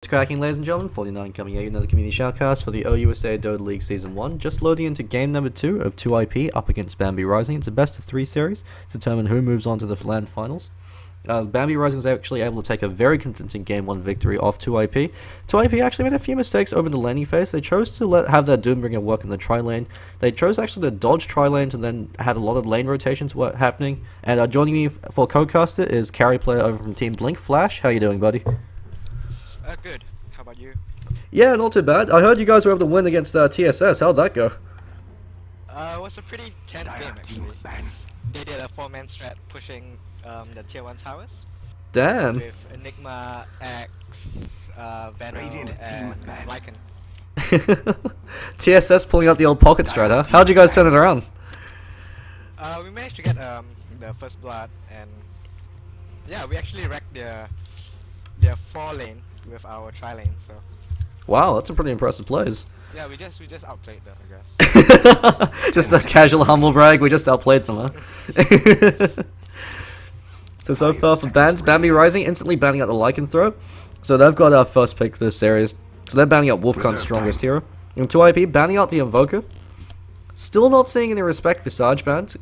cracking, ladies and gentlemen? 49 coming at you, another community shoutcast for the OUSA Dota League Season 1. Just loading into game number 2 of 2IP up against Bambi Rising. It's a best of 3 series to determine who moves on to the LAN finals. Bambi Rising was actually able to take a very convincing game 1 victory off 2IP. 2IP actually made a few mistakes over the laning phase. They chose to have their Doombringer work in the tri-lane. They chose actually to dodge tri-lanes and then had a lot of lane rotations happening. And joining me for co-caster is carry player over from team blink.flash. How you doing, buddy? Good. How about you? Yeah, not too bad. I heard you guys were able to win against TSS. How'd that go? It was a pretty tense game actually. They did a 4-man strat pushing the tier 1 towers. Damn. With Enigma, X, Venom, and Lycan. TSS pulling out the old pocket strat, huh? How'd you guys turn it around? We managed to get the first blood, and yeah, we actually wrecked their 4 lane with our tri lane. So wow, that's a pretty impressive plays. yeah, we just outplayed them, I guess. Just a casual humble brag. We just outplayed them, huh? So far for bans, Bambi Rising instantly banning out the Lycan throw. So they've got our first pick this series. So they're banning out Wolfgun's strongest hero. And 2IP banning out the Invoker. Still not seeing any respect for Visage bans.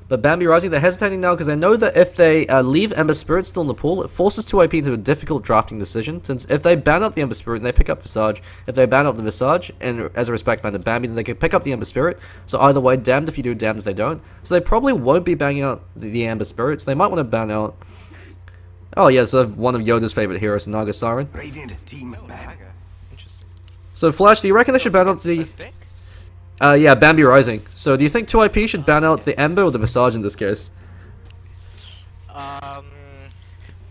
But Bambi Rising, they're hesitating now because they know that if they leave Ember Spirit still in the pool, it forces 2IP into a difficult drafting decision. Since if they ban out the Ember Spirit and they pick up Visage, if they ban out the Visage, and as a respect ban to Bambi, then they can pick up the Ember Spirit. So either way, damned if you do, damned if they don't. So they probably won't be banning out the Ember Spirit, so they might want to ban out... Oh yeah, so one of Yoda's favorite heroes, Naga Siren. Radiant team ban. Interesting. So Flash, do you reckon they should ban out the... yeah, Bambi Rising. So do you think 2IP should ban out the Ember or the Visage in this case?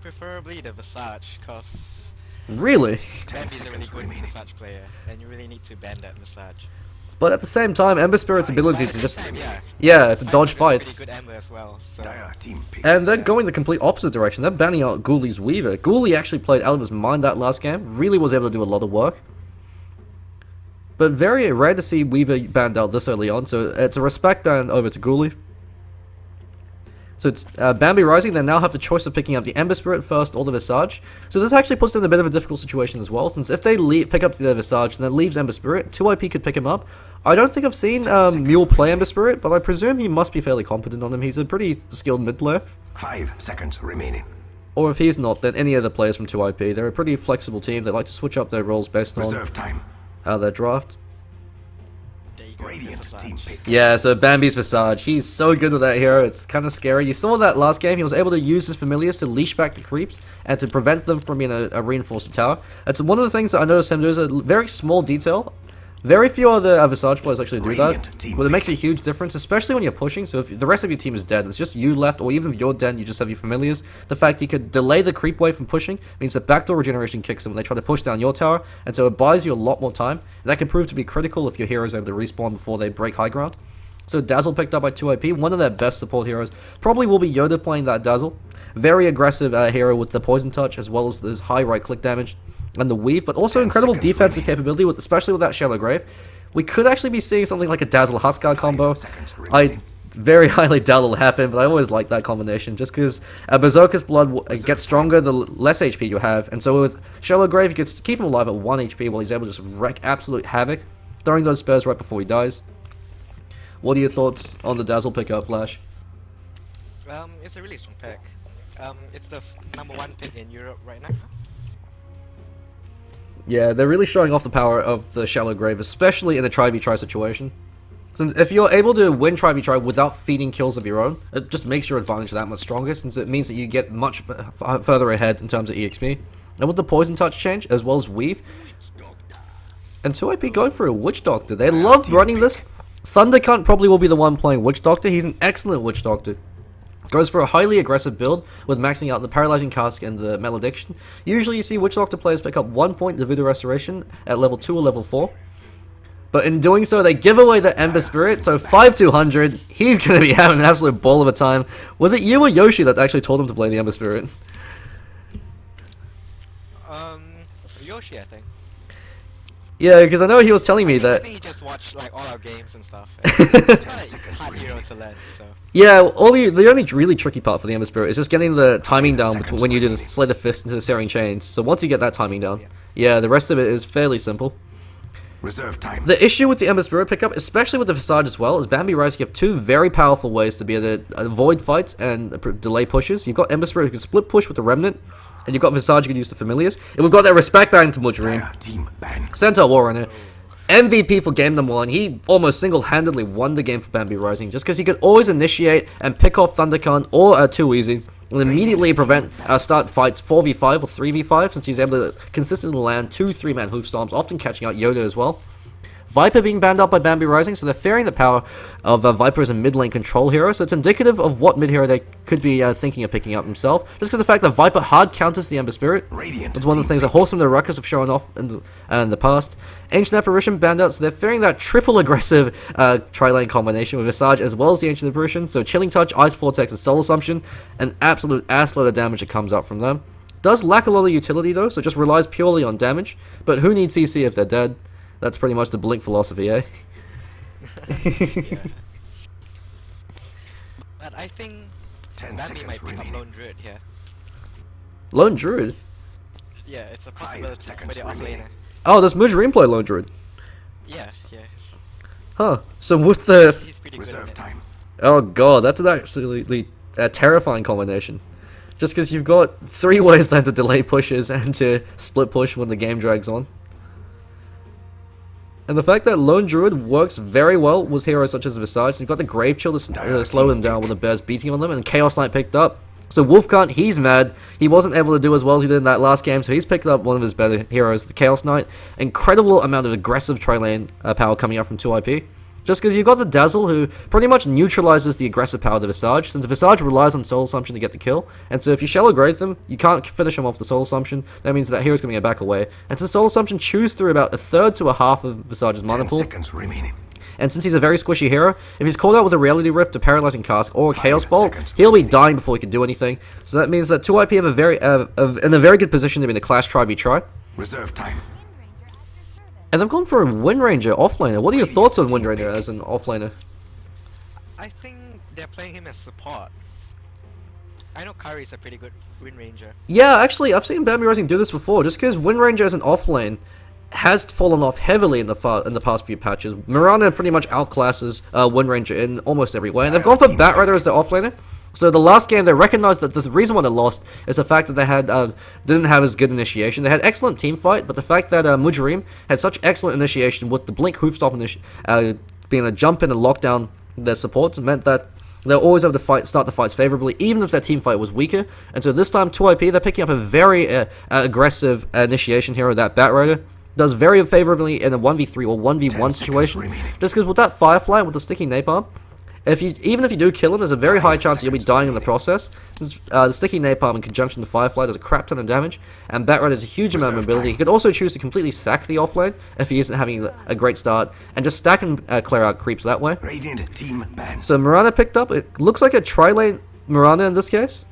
Preferably the Visage, cause Really? Bambi's a really good Visage player, and you really need to ban that Visage. But at the same time, Ember Spirit's ability to just... Yeah, yeah, to dodge fights. pretty good Ember as well, so... And they're going the complete opposite direction. They're banning out Ghouli's Weaver. Ghoulie actually played out of his mind that last game. Really was able to do a lot of work. But very rare to see Weaver banned out this early on, so it's a respect ban over to Ghoulie. So it's Bambi Rising, they now have the choice of picking up the Ember Spirit first or the Visage. So this actually puts them in a bit of a difficult situation as well, since if they pick up the Visage and then leaves Ember Spirit, 2IP could pick him up. I don't think I've seen Mule play Ember Spirit, but I presume he must be fairly competent on him. He's a pretty skilled mid player. 5 seconds remaining. Or if he's not, then any other players from 2IP. They're a pretty flexible team. They like to switch up their roles based on Reserve time. their draft. There you go, Radiant team pick. Yeah, so Bambi's Visage, he's so good with that hero, it's kind of scary. You saw that last game, he was able to use his familiars to leash back the creeps and to prevent them from being a reinforced tower. It's one of the things that I noticed him do, is a very small detail. Very few other Visage players actually do that, but it makes a huge difference, especially when you're pushing. So if the rest of your team is dead, it's just you left, or even if you're dead, you just have your familiars. The fact you could delay the creep wave from pushing means that backdoor regeneration kicks them when they try to push down your tower, and so it buys you a lot more time. And that can prove to be critical if your hero is able to respawn before they break high ground. So Dazzle picked up by 2IP, one of their best support heroes. Probably will be Yoda playing that Dazzle. Very aggressive hero with the poison touch, as well as his high right click damage and the weave, but also incredible defensive capability, especially with that Shallow Grave. We could actually be seeing something like a Dazzle Huskar combo. I very highly doubt it'll happen, but I always like that combination, just because Berserker's Blood gets stronger the less HP you have, and so with Shallow Grave, you can keep him alive at 1 HP while he's able to just wreak absolute havoc, throwing those spares right before he dies. What are your thoughts on the Dazzle pickup, Flash? It's a really strong pick. It's the #1 pick in Europe right now. Yeah, they're really showing off the power of the Shallow Grave, especially in a try-v-try situation. Since if you're able to win try-v-try without feeding kills of your own, it just makes your advantage that much stronger, since it means that you get much further ahead in terms of EXP. And with the Poison Touch change, as well as Weave, and 2IP going for a Witch Doctor. They love running this. Thundercunt probably will be the one playing Witch Doctor. He's an excellent Witch Doctor. Goes for a highly aggressive build with maxing out the Paralyzing Cask and the Malediction. Usually you see Witch Doctor players pick up 1 point of Voodoo Restoration at level 2 or level 4. But in doing so, they give away the Ember Spirit, so 5-200, he's going to be having an absolute ball of a time. Was it you or Yoshi that actually told him to play the Ember Spirit? Yoshi, I think. Yeah, because I know he was telling me I that. think he just watched like all our games and stuff. Ten It's not seconds a hard hero remaining. to learn, so. Yeah, the only really tricky part for the Ember Spirit is just getting the timing down between when you do the Slay the Fist into the Searing Chains. So once you get that timing down, yeah, the rest of it is fairly simple. Reserve time. The issue with the Ember Spirit pickup, especially with the Visage as well, is Bambi Rising, you have two very powerful ways to be able to avoid fights and delay pushes. You've got Ember Spirit who can split push with the Remnant, and you've got Visage who can use the Familiars. And we've got that respect back to Mudream. Dire team ban. Centaur Warrunner. MVP for game number 1. He almost single-handedly won the game for Bambi Rising, just because he could always initiate and pick off Thundercon or Too Easy, and immediately prevent start fights 4v5 or 3v5, since he's able to consistently land 2 3-man hoof stomps, often catching out Yoda as well. Viper being banned out by Bambi Rising, so they're fearing the power of Viper as a mid lane control hero, so it's indicative of what mid hero they could be thinking of picking up himself, just because of the fact that Viper hard counters the Ember Spirit. Radiant It's one of the things that team Wholesome the Ruckus have shown off in the past. Ancient Apparition banned out, so they're fearing that triple aggressive tri-lane combination with Visage as well as the Ancient Apparition, so Chilling Touch, Ice Vortex, and Soul Assumption, an absolute assload of damage that comes out from them. Does lack a lot of utility though, so it just relies purely on damage, but who needs CC if they're dead? That's pretty much the Blink philosophy, eh? Yeah. But I think 10 Bambi seconds might pick up remaining. Lone Druid here. Lone Druid? Yeah, it's a 5 possibility for seconds the offlaner. remaining. Oh, does Mudream play Lone Druid? Yeah, Huh. So with the... he's pretty good at Reserve it. time. Oh god, that's an absolutely terrifying combination. Just because you've got 3 ways then to delay pushes and to split push when the game drags on. And the fact that Lone Druid works very well with heroes such as Visage, you've got the Grave Chill to slow them down when the bear's beating on them, and Chaos Knight picked up. So Wolfcant, he's mad. He wasn't able to do as well as he did in that last game, so he's picked up one of his better heroes, the Chaos Knight. Incredible amount of aggressive tri-lane power coming out from 2IP. Just because you've got the Dazzle, who pretty much neutralizes the aggressive power of the Visage, since the Visage relies on Soul Assumption to get the kill, and so if you Shallow Grave them, you can't finish them off the Soul Assumption. That means that hero's going to get back away. And since Soul Assumption chews through about a third to a half of Visage's mana 10 pool, seconds remaining. and since he's a very squishy hero, if he's called out with a Reality Rift, a Paralyzing Cask, or a 5 Chaos Bolt, seconds he'll be remaining. dying before he can do anything. So that means that 2IP have a very, in a very good position to be in the Clash Tri-v-Tri. Reserve time. And they've gone for a Wind Ranger offlaner. What are your thoughts on Wind Ranger as an offlaner? I think they're playing him as support. I know Kari's a pretty good Wind Ranger. Yeah, actually, I've seen Bambi Rising do this before, just because Wind Ranger as an offlane has fallen off heavily in the past few patches. Mirana pretty much outclasses Wind Ranger in almost every way, and they've gone for Batrider as their offlaner. So the last game, they recognized that the reason why they lost is the fact that they had didn't have as good initiation. They had excellent team fight, but the fact that Mudream had such excellent initiation with the Blink Hoofstop being able to jump in and lock down their supports meant that they're always able to start the fights favorably, even if their team fight was weaker. And so this time, 2IP, they're picking up a very aggressive initiation hero, that Batrider. Does very favorably in a 1v3 or 1v1 situation. remaining. Just because with that Firefly, with the sticky napalm, even if you do kill him, there's a very high chance that you'll be dying in the process. Since the sticky napalm in conjunction with Firefly does a crap ton of damage, and Batrider has a huge amount of Reserve mobility. time. He could also choose to completely sack the offlane if he isn't having a great start, and just stack and clear out creeps that way. Radiant team ban. So Mirana picked up, it looks like a tri-lane Mirana in this case.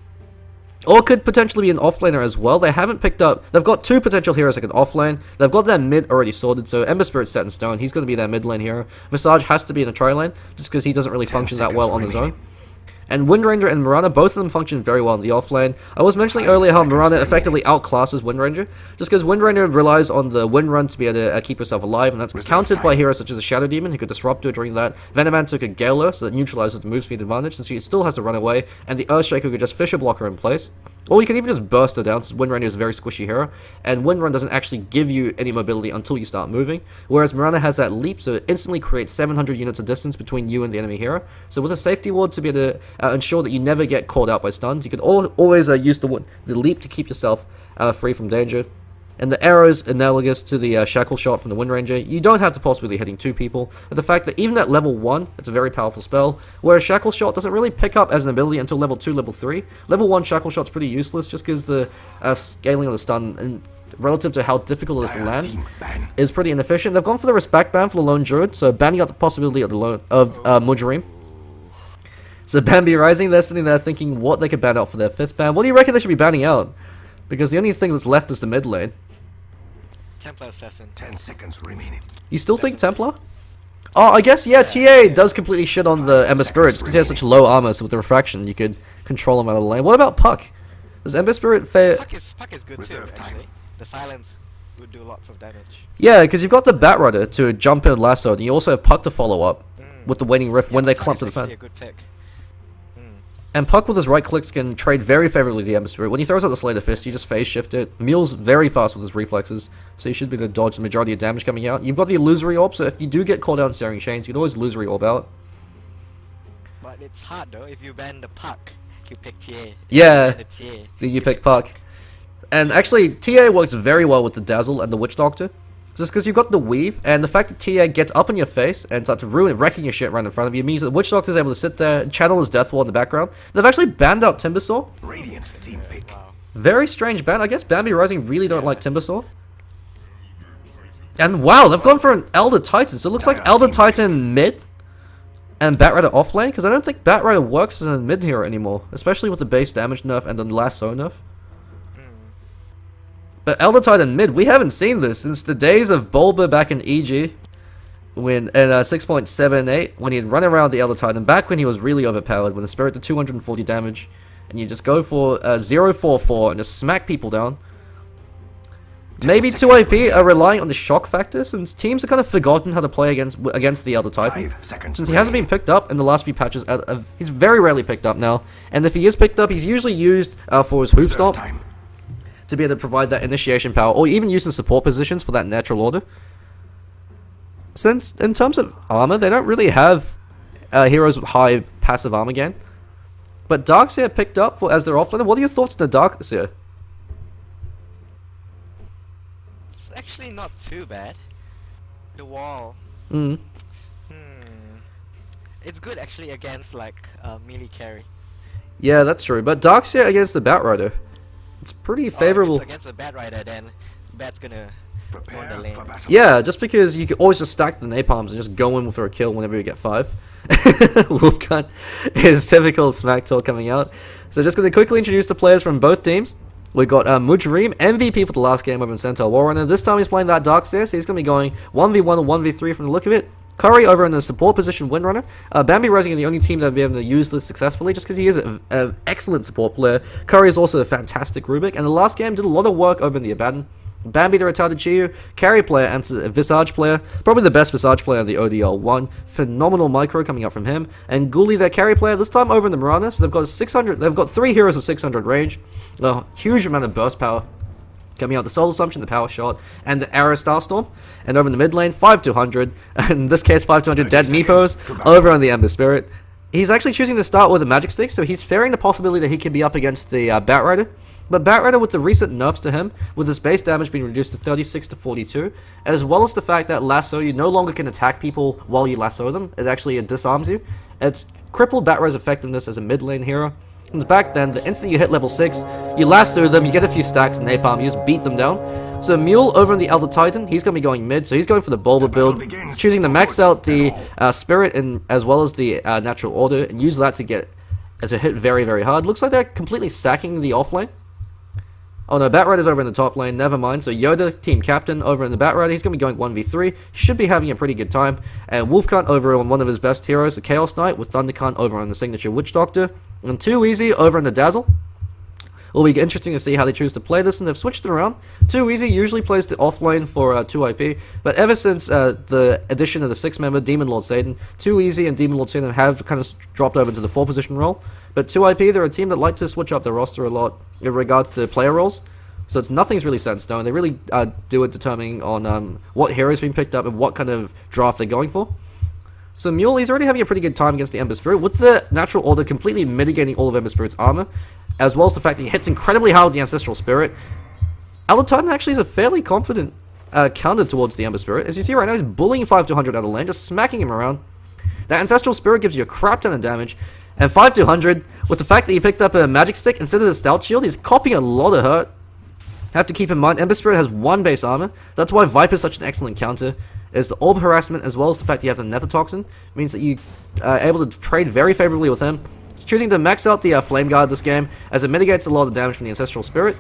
Or could potentially be an offlaner as well. They haven't picked up... They've got 2 potential heroes that can offlane. They've got their mid already sorted, so Ember Spirit's set in stone. He's going to be their mid lane hero. Visage has to be in a tri-lane, just because he doesn't really 10 function that well on seconds his own. remaining. And Wind Ranger and Mirana, both of them function very well in the offlane. I was mentioning 5 earlier how seconds Mirana remaining. effectively outclasses Wind Ranger, just because Wind Ranger relies on the Wind Run to be able to keep herself alive, and that's Reserve countered by time. heroes such as the Shadow Demon, who could disrupt her during that. Venoman took a Gale, so that neutralizes the move speed advantage, since she still has to run away, and the Earthshaker could just Fisher block her in place. Or you can even just burst her down, since Wind Ranger is a very squishy hero, and Wind Run doesn't actually give you any mobility until you start moving, whereas Mirana has that leap, so it instantly creates 700 units of distance between you and the enemy hero. So with a safety ward to be able to ensure that you never get caught out by stuns, you could always use the leap to keep yourself free from danger. And the arrows analogous to the Shackle Shot from the Wind Ranger. You don't have to possibly be hitting 2 people, but the fact that even at level 1, it's a very powerful spell, whereas Shackle Shot doesn't really pick up as an ability until level 2, level 3. Level 1 Shackle Shot's pretty useless, just because the scaling of the stun, and relative to how difficult it is to Dire land, team ban. is pretty inefficient. They've gone for the respect ban for the Lone Druid, so banning out the possibility of Mudream. So Bambi Rising, they're sitting there thinking what they could ban out for their 5th ban. What do you reckon they should be banning out? Because the only thing that's left is the mid lane. Templar Assassin. 10 seconds remaining. You still think Templar? Oh, I guess, yeah, TA does completely shit on the Ember Spirit just because he has such low armor, so with the refraction you could control him out of the lane. What about Puck? Does Ember Spirit fair? Puck is good too, Reserve time. actually. The silence would do lots of damage. Yeah, because you've got the Batrider to jump in and lasso, and you also have Puck to follow up with the Waning Rift when they Puck clump is to the actually fan. a good pick. And Puck with his right clicks can trade very favorably with the Ember Spirit. When he throws out the Slater Fist, you just phase shift it. Mule's very fast with his reflexes, so you should be able to dodge the majority of damage coming out. You've got the Illusory Orb, so if you do get caught out in Searing Chains, you can always Illusory Orb out. But it's hard though, if you ban the Puck, you pick TA. If Yeah, you ban the TA. you pick Puck. And actually, TA works very well with the Dazzle and the Witch Doctor. Just because you've got the Weave, and the fact that TA gets up in your face and starts wrecking your shit right in front of you means that the Witch Doctor is able to sit there and channel his Death Wall in the background. They've actually banned out Timbersaw. Radiant team pick. Wow. Very strange ban. I guess Bambi Rising really don't like Timbersaw. And wow, they've gone for an Elder Titan. So it looks like Elder Titan mid and Batrider off lane, because I don't think Batrider works as a mid hero anymore, especially with the base damage nerf and the lasso nerf. But Elder Titan mid, we haven't seen this since the days of Bulba back in EG, when in 6.78, when he'd run around the Elder Titan, back when he was really overpowered, with a spirit to 240 damage, and you just go for 0-4-4 and just smack people down. Maybe 2AP are relying on the shock factor, since teams have kind of forgotten how to play against the Elder Titan. 5 seconds Since he hasn't been picked up in the last few patches, he's very rarely picked up now, and if he is picked up, he's usually used for his hoof Reserve stomp, time. to be able to provide that initiation power, or even use in support positions for that natural order. Since, in terms of armor, they don't really have heroes with high passive armor gain. But Darkseer picked up as their offlaner. What are your thoughts on the Darkseer? It's actually not too bad. The wall. It's good actually against like melee carry. Yeah, that's true. But Darkseer against the Batrider, it's pretty favorable. If it's against a Batrider, then Bat's gonna go on the Prepare lane. for battle. Yeah, just because you can always just stack the napalms and just go in for a kill whenever you get 5. Wolfgun is typical smack talk coming out. So just going to quickly introduce the players from both teams. We got Mujrim, MVP for the last game over in Centaur Warrunner. This time he's playing that Darkseer, so he's going to be going 1v1 or 1v3 from the look of it. Curry over in the support position, Windrunner. Bambi Rising are the only team that will be able to use this successfully, just because he is an excellent support player. Curry is also a fantastic Rubik, and the last game did a lot of work over in the Abaddon. Bambi the retarded Chiyu, carry player and a Visage player, probably the best Visage player in the ODL1. Phenomenal micro coming out from him. And Ghoulie their carry player, this time over in the Mirana, so they've got 3 heroes of 600 range, a huge amount of burst power coming out, the Soul Assumption, the Power Shot, and the Arrow Starstorm. And over in the mid lane, 5-200, in this case 5-200 dead Meepos, over on the Ember Spirit. He's actually choosing to start with a Magic Stick, so he's fearing the possibility that he can be up against the Batrider. But Batrider, with the recent nerfs to him, with his base damage being reduced to 36 to 42, as well as the fact that lasso, you no longer can attack people while you lasso them, it disarms you. It's crippled Batrider's effectiveness as a mid lane hero. And back then, the instant you hit level 6, you lasso them, you get a few stacks in napalm, you just beat them down. So Mule over in the Elder Titan, he's going to be going mid, so he's going for the Bulba build, choosing to max out the Spirit and as well as the Natural Order, and use that to hit very, very hard. Looks like they're completely sacking the offlane. Oh no, Batrider's over in the top lane, never mind. So Yoda, team captain, over in the Batrider, he's going to be going 1v3. He should be having a pretty good time. And Wolfcunt over on one of his best heroes, the Chaos Knight, with Thundercunt over on the signature Witch Doctor. And Too Easy over in the Dazzle. It'll be interesting to see how they choose to play this, and they've switched it around. Too Easy usually plays the offlane for 2IP, but ever since the addition of the 6-member Demon Lord Satan, Too Easy and Demon Lord Satan have kind of dropped over to the 4-position role. But 2IP, they're a team that like to switch up their roster a lot in regards to player roles. So nothing's really set in stone. They really do it determining on what heroes being picked up and what kind of draft they're going for. So Mule, he's already having a pretty good time against the Ember Spirit, with the Natural Order completely mitigating all of Ember Spirit's armor, as well as the fact that he hits incredibly hard with the Ancestral Spirit. Elder Titan actually is a fairly confident counter towards the Ember Spirit. As you see right now, he's bullying 5-200 out of lane, just smacking him around. That Ancestral Spirit gives you a crap ton of damage, and 5-200, with the fact that he picked up a Magic Stick instead of the Stout Shield, he's copying a lot of hurt. Have to keep in mind, Ember Spirit has 1 base armor. That's why Viper's such an excellent counter. Is the Orb Harassment, as well as the fact that you have the Nether Toxin, means that you are able to trade very favorably with him. He's choosing to max out the Flame Guard this game, as it mitigates a lot of damage from the Ancestral Spirit.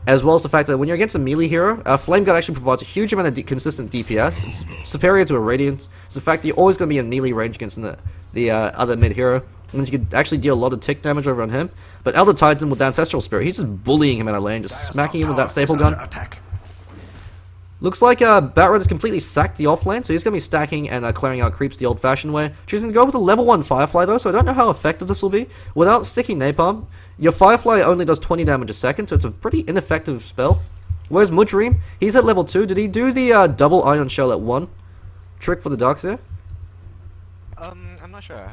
as well as the fact that when you're against a melee hero, Flame Guard actually provides a huge amount of consistent DPS. It's superior to a Radiance. It's the fact that you're always going to be in melee range against the other mid hero. Means you could actually deal a lot of tick damage over on him. But Elder Titan with the Ancestral Spirit, he's just bullying him out of lane, just smacking him with that staple gun. Looks like Batrod has completely sacked the off lane, so he's going to be stacking and clearing out creeps the old-fashioned way. Choosing to go with a level 1 Firefly though, so I don't know how effective this will be. Without sticky Napalm, your Firefly only does 20 damage a second, so it's a pretty ineffective spell. Whereas Mudream, he's at level 2. Did he do the double Ion Shell at 1 trick for the Darkseer? I'm not sure.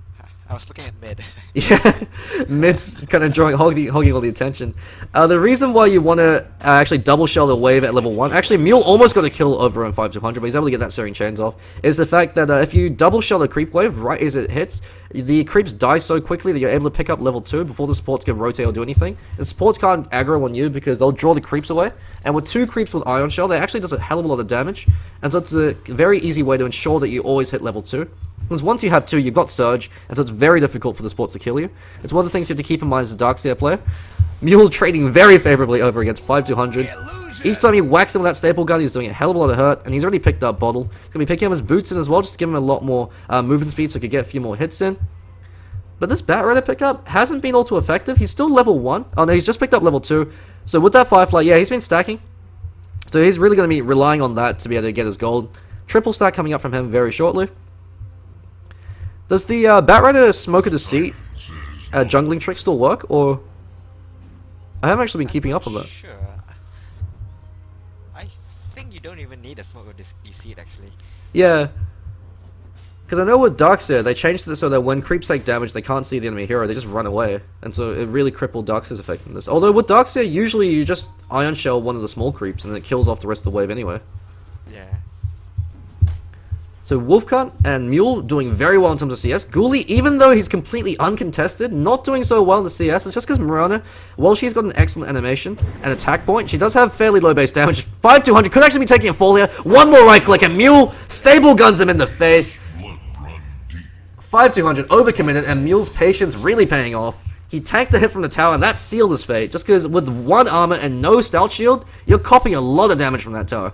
I was looking at mid. Yeah, mid's kind of hogging all the attention. The reason why you want to actually double shell the wave at level 1, actually Mule almost got a kill over on 5200, but he's able to get that Searing Chains off, is the fact that if you double shell the creep wave right as it hits, the creeps die so quickly that you're able to pick up level 2 before the supports can rotate or do anything. The supports can't aggro on you because they'll draw the creeps away, and with 2 creeps with Ion Shell, that actually does a hell of a lot of damage, and so it's a very easy way to ensure that you always hit level 2. Because once you have 2, you've got Surge, and so it's very difficult for the supports to kill you. It's one of the things you have to keep in mind as a Darkseer player. Mule trading very favorably over against 5200. Each time he whacks him with that staple gun, he's doing a hell of a lot of hurt, and he's already picked up Bottle. He's going to be picking up his boots in as well, just to give him a lot more movement speed so he could get a few more hits in. But this Bat Rider pickup hasn't been all too effective. He's still level 1. Oh no, he's just picked up level 2. So with that Firefly, yeah, he's been stacking. So he's really going to be relying on that to be able to get his gold. Triple stack coming up from him very shortly. Does the Batrider Smoke of Deceit jungling trick still work, or I haven't actually been keeping up on that. Sure. I think you don't even need a Smoke of Deceit actually. Yeah, because I know with Darkseer they changed it so that when creeps take damage they can't see the enemy hero, they just run away, and so it really crippled Darkseer's effectiveness. Although with Darkseer usually you just Ion Shell one of the small creeps and it kills off the rest of the wave anyway. Yeah. So Wolfcut and Mule doing very well in terms of CS. Ghoulie, even though he's completely uncontested, not doing so well in the CS. It's just because Mirana, while she's got an excellent animation and attack point, she does have fairly low base damage. 5200 could actually be taking a fall here. One more right click and Mule stable guns him in the face. 5200 overcommitted and Mule's patience really paying off. He tanked the hit from the tower and that sealed his fate. Just because with 1 armor and no stout shield, you're copying a lot of damage from that tower.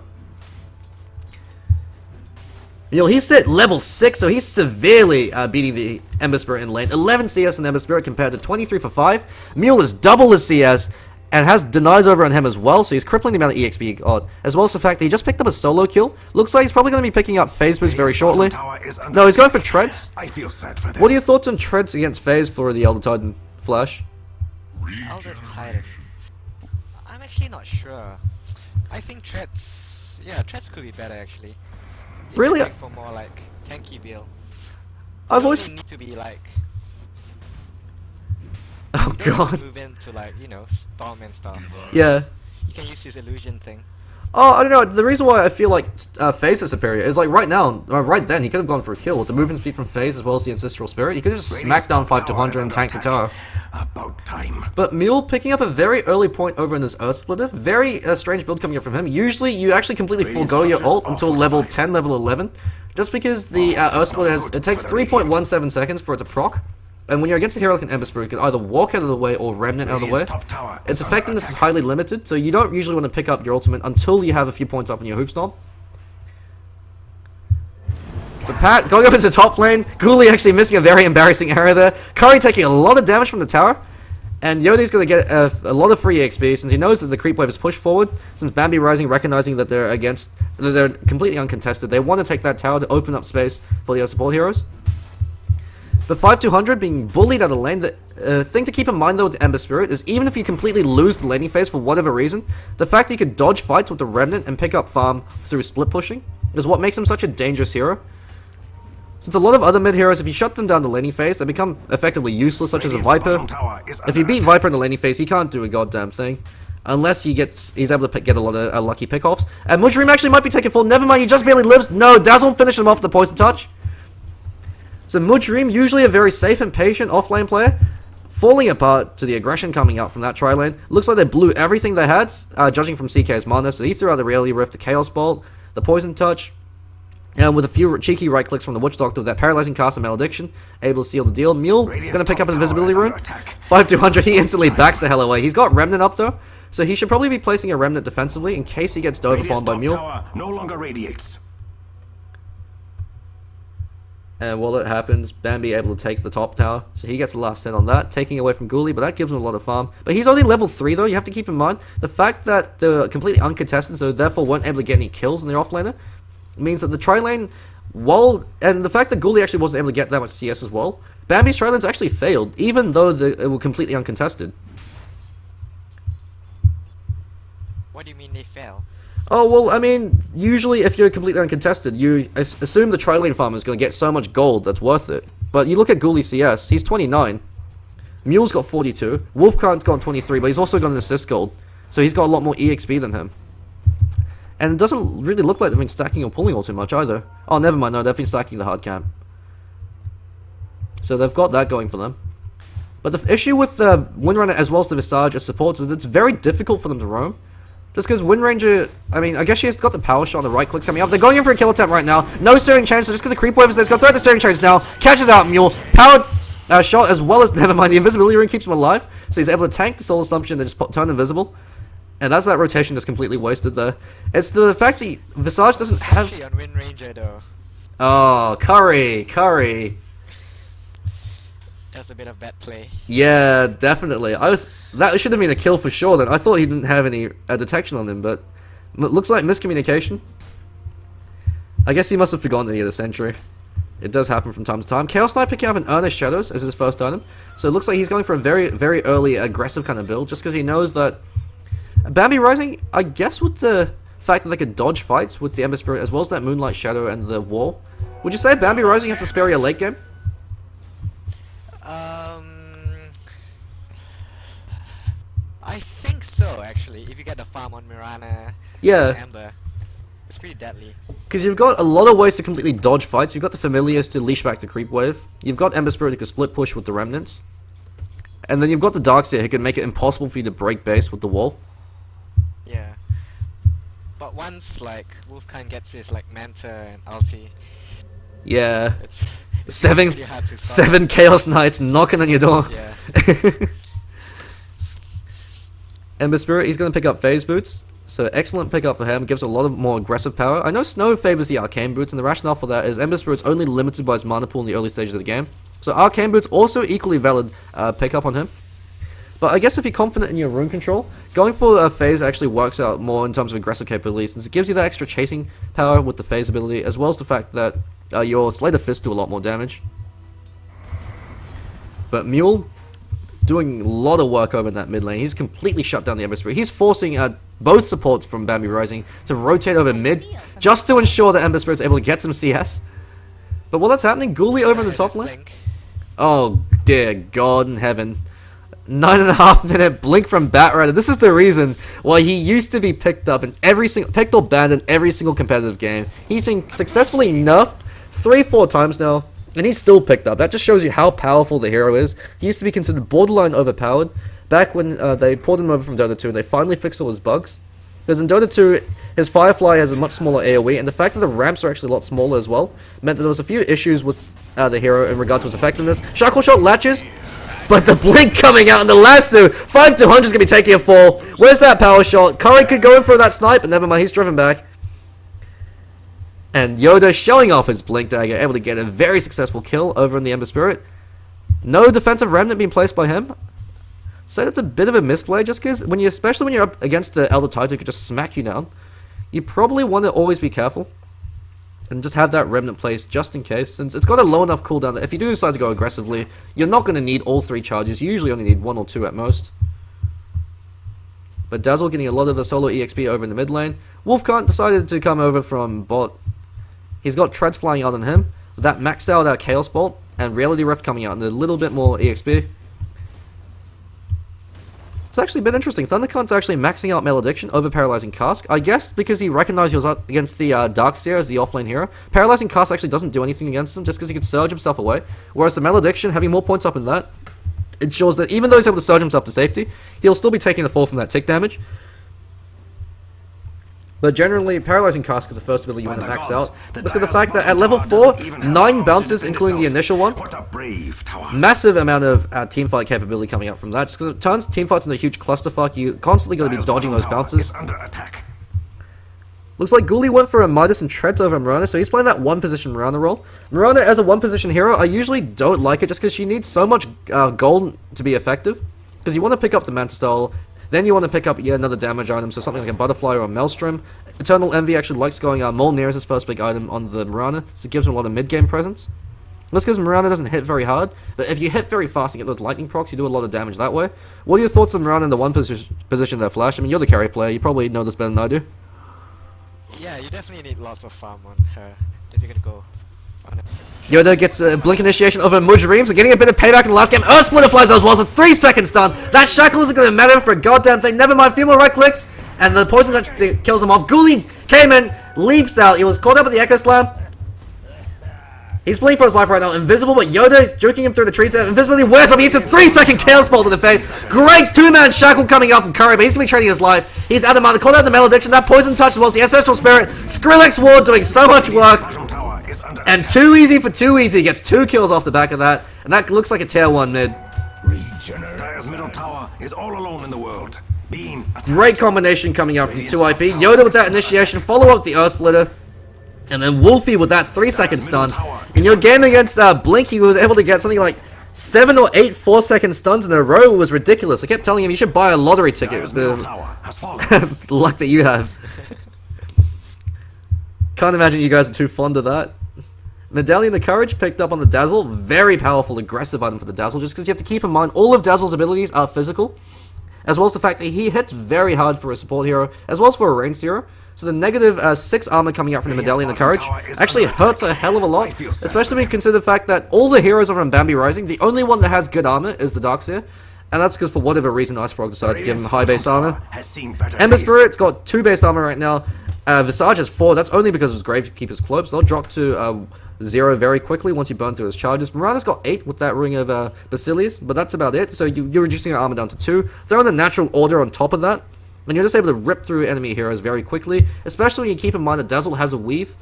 He's at level 6, so he's severely beating the Ember Spirit in lane. 11 CS in Ember Spirit compared to 23 for 5. Mule is double his CS and has denies over on him as well, so he's crippling the amount of EXP he got. As well as the fact that he just picked up a solo kill. Looks like he's probably going to be picking up Phase boost very shortly. No, he's going for Treads. I feel sad for them. What are your thoughts on Treads against Phase for the Elder Titan Flash? Elder Titan. I'm actually not sure. I think Treads... Yeah, Treads could be better actually. Really? For more like tanky build. I've always need to be like. Oh you don't need god. to move into like storm and stuff. Yeah. You can use his illusion thing. Oh, I don't know. The reason why I feel like Phase is superior is like right now, right then, he could have gone for a kill with the movement speed from Phase as well as the Ancestral Spirit. He could have just smacked down 5200 and tanked the tower. About time. But Mule picking up a very early point over in this Earth Splitter. Very strange build coming up from him. Usually, you actually completely forgo your ult until level 10, level 11. Just because the Earth Splitter it takes 3.17 seconds for it to proc. And when you're against a hero like an Ember Spirit, you can either walk out of the way or Remnant out of the way. Its effectiveness is highly limited, so you don't usually want to pick up your ultimate until you have a few points up in your Hoofstomp. But Pat going up into top lane, Ghoulie actually missing a very embarrassing error there. Curry taking a lot of damage from the tower. And Yodi's going to get a lot of free XP since he knows that the creep wave is pushed forward. Since Bambi Rising recognizing that they're completely uncontested, they want to take that tower to open up space for the support heroes. But 5200 being bullied out of lane, the thing to keep in mind though with the Ember Spirit is even if you completely lose the laning phase for whatever reason, the fact that you could dodge fights with the Remnant and pick up farm through split pushing is what makes him such a dangerous hero. Since a lot of other mid heroes, if you shut them down the laning phase, they become effectively useless, such as a Viper. If you beat Viper in the laning phase, he can't do a goddamn thing. Unless he's able to get a lot of lucky pickoffs. And Mudream actually might be taking full. Never mind, he just barely lives. No, Dazzle finishes him off with the Poison Touch. So Mudream, usually a very safe and patient offlane player, falling apart to the aggression coming out from that tri-lane. Looks like they blew everything they had, judging from CK's mana. So he threw out the Reality Rift, the Chaos Bolt, the Poison Touch, and with a few cheeky right clicks from the Witch Doctor with that Paralyzing Cast and Malediction, able to seal the deal. Mule going to pick up an Invisibility Rune. 5200, he instantly backs the hell away. He's got Remnant up though, So he should probably be placing a remnant defensively in case he gets dove Radiant's upon by top Mule. tower no longer radiates. And while it happens, Bambi able to take the top tower. So he gets the last hit on that, taking away from Ghoulie, but that gives him a lot of farm. But he's only level 3 though, you have to keep in mind. The fact that they're completely uncontested, so therefore weren't able to get any kills in their offlaner, means that the tri-lane, and the fact that Ghoulie actually wasn't able to get that much CS as well, Bambi's tri-lanes actually failed, even though they were completely uncontested. What do you mean they fail? Oh, well, I mean, usually if you're completely uncontested, you assume the tri-lane farmer is going to get so much gold that's worth it. But you look at Ghoulie CS, he's 29. Mule's got 42. Wolfcant's got 23, but he's also got an assist gold. So he's got a lot more EXP than him. And it doesn't really look like they've been stacking or pulling all too much either. Oh, never mind, no, they've been stacking the hard camp. So they've got that going for them. But the issue with the Windrunner as well as the Visage as supports is it's very difficult for them to roam. Just because Wind Ranger, I mean, I guess she's got the power shot on the right clicks coming up. They're going in for a kill attempt right now. No steering chains, so just because the creep wave is there, he's got to throw the steering chains now. Catches out Mule. Powered shot as well as, never mind, the invisibility ring keeps him alive. So he's able to tank the soul assumption and just turn invisible. And that's that rotation just completely wasted there. It's the fact that Visage doesn't have... Especially on Wind Ranger though. Oh, Curry. That's a bit of bad play. Yeah, definitely. That should have been a kill for sure then. I thought he didn't have any detection on him, but it looks like miscommunication. I guess he must have forgotten that he had a sentry. It does happen from time to time. Chaos Knight picking up an Earnest Shadows as his first item. So it looks like he's going for a very, very early aggressive kind of build, just because he knows that Bambi Rising, I guess with the fact that they could dodge fights with the Ember Spirit as well as that Moonlight Shadow and the Wall, would you say Bambi Rising have to spare your late game? I think so actually. If you get the farm on Mirana, Yeah. Ember, it's pretty deadly. Because you've got a lot of ways to completely dodge fights. You've got the Familiars to leash back the creep wave. You've got Ember Spirit who can split push with the Remnants. And then you've got the Darkseer who can make it impossible for you to break base with the Wall. Yeah. But once like Wolfkind gets his like Manta and ulti, Yeah. it's Seven pretty hard to stop. Chaos Knights knocking on your door. Yeah. Ember Spirit, he's going to pick up Phase Boots. So excellent pickup for him, gives a lot of more aggressive power. I know Snow favors the Arcane Boots, and the rationale for that is Ember Spirit's only limited by his mana pool in the early stages of the game. So Arcane Boots also equally valid pickup on him. But I guess if you're confident in your rune control, going for a Phase actually works out more in terms of aggressive capabilities, since it gives you that extra chasing power with the Phase ability, as well as the fact that your Slate of Fist do a lot more damage. But Mule, doing a lot of work over in that mid lane. He's completely shut down the Ember Spirit. He's forcing both supports from Bambi Rising to rotate over mid, just to ensure that Ember Spirit's able to get some CS. But while that's happening, Ghoulie over in the top lane. Blink. Oh dear God in heaven. 9.5 minute blink from Batrider. This is the reason why he used to be picked up in picked or banned in every single competitive game. He's been successfully nerfed 3-4 times now, and he's still picked up. That just shows you how powerful the hero is. He used to be considered borderline overpowered back when they ported him over from Dota 2 and they finally fixed all his bugs. Because in Dota 2, his Firefly has a much smaller AoE, and the fact that the ramps are actually a lot smaller as well meant that there was a few issues with the hero in regard to his effectiveness. Shackle Shot latches, but the blink coming out and the lasso! 5-200 is going to be taking a fall. Where's that power shot? Curry could go in for that snipe, but never mind, he's driven back. And Yoda showing off his blink dagger, able to get a very successful kill over in the Ember Spirit. No defensive remnant being placed by him. So that's a bit of a misplay, just because especially when you're up against the Elder Titan who could just smack you down, you probably want to always be careful and just have that remnant placed just in case, since it's got a low enough cooldown that if you do decide to go aggressively, you're not going to need all 3 charges. You usually only need 1 or 2 at most. But Dazzle getting a lot of the solo EXP over in the mid lane. Wolfcant decided to come over from bot. He's got treads flying out on him, that maxed out Chaos Bolt, and Reality Rift coming out and a little bit more EXP. It's actually been interesting. Thundercant's actually maxing out Malediction over Paralyzing Cask. I guess because he recognized he was up against the Darkseer as the offlane hero. Paralyzing Cask actually doesn't do anything against him just because he could surge himself away. Whereas the Malediction, having more points up in that, ensures that even though he's able to surge himself to safety, he'll still be taking the fall from that tick damage. But generally, Paralyzing Cask is the first ability you want to max out. Let's get the Dire's fact that at bottom level tower 4, doesn't even have 9 arms bounces, to defend including the itself. initial one. What a brave tower. Massive amount of teamfight capability coming up from that, just because it turns teamfights into a huge clusterfuck. You constantly got to be Dire's dodging bottom those tower bounces. is under attack. Looks like Ghoulie went for a Midas and Treads over Mirana, so he's playing that one position Mirana role. Mirana as a one position hero, I usually don't like it just because she needs so much gold to be effective. Because you want to pick up the Manta Style, then you want to pick up yet another damage item, so something like a Butterfly or a Maelstrom. Eternal Envy actually likes going Molnir as his first big item on the Mirana, so it gives him a lot of mid-game presence. That's because Mirana doesn't hit very hard, but if you hit very fast and get those lightning procs, you do a lot of damage that way. What are your thoughts on Mirana in the one position there, Flash? I mean, you're the carry player, you probably know this better than I do. Yeah, you definitely need lots of farm on her if you're gonna go on it. Yoda gets a Blink Initiation over Mujrim, so getting a bit of payback in the last game. Earth Splitter flies as well, so 3 seconds stun. That Shackle isn't going to matter for a goddamn thing. Never mind, few more right clicks, and the poison touch kills him off. Ghoulie came in, leaps out. He was caught up with the Echo Slam. He's fleeing for his life right now. Invisible, but Yoda is juking him through the trees. Invisibility wears off. He hits a 3-second Chaos Bolt in the face. Great 2-man Shackle coming out from Curry, but he's going to be trading his life. He's out of mana. Called out the Malediction. That Poison Touch as well as the Ancestral Spirit. Skrillex Ward doing so much work. Bottom tower is under And attack. Too Easy for Too Easy gets 2 kills off the back of that. And that looks like a tier 1 mid. Regenerate. Dire's middle tower is all alone in the world. Being attacked. Great combination coming out from 2IP. Yoda with that initiation. Follow up the Earth Splitter. And then Wolfie with that 3-second stun. In your game against Blink, he was able to get something like 7 or 8 4-second stuns in a row. It was ridiculous. I kept telling him you should buy a lottery ticket. It was Dire's middle the tower has fallen. luck that you have. Can't imagine you guys are too fond of that. Medallion of Courage picked up on the Dazzle. Very powerful, aggressive item for the Dazzle, just because you have to keep in mind all of Dazzle's abilities are physical, as well as the fact that he hits very hard for a support hero, as well as for a ranged hero. So the negative 6 armor coming out from the Medallion of Courage actually hurts a hell of a lot, especially when you consider the fact that all the heroes are from Bambi Rising. The only one that has good armor is the Darkseer, and that's because for whatever reason Ice Frog decided to give him high base armor. Has seen better Ember days. Spirit's got 2 base armor right now. Visage has 4. That's only because of his Gravekeeper's Cloak. So they'll drop to 0 very quickly once you burn through his charges. Mirana's got 8 with that Ring of Basilius, but that's about it. So you're reducing your armor down to 2. Throw in the Natural Order on top of that, and you're just able to rip through enemy heroes very quickly, especially when you keep in mind that Dazzle has a weave.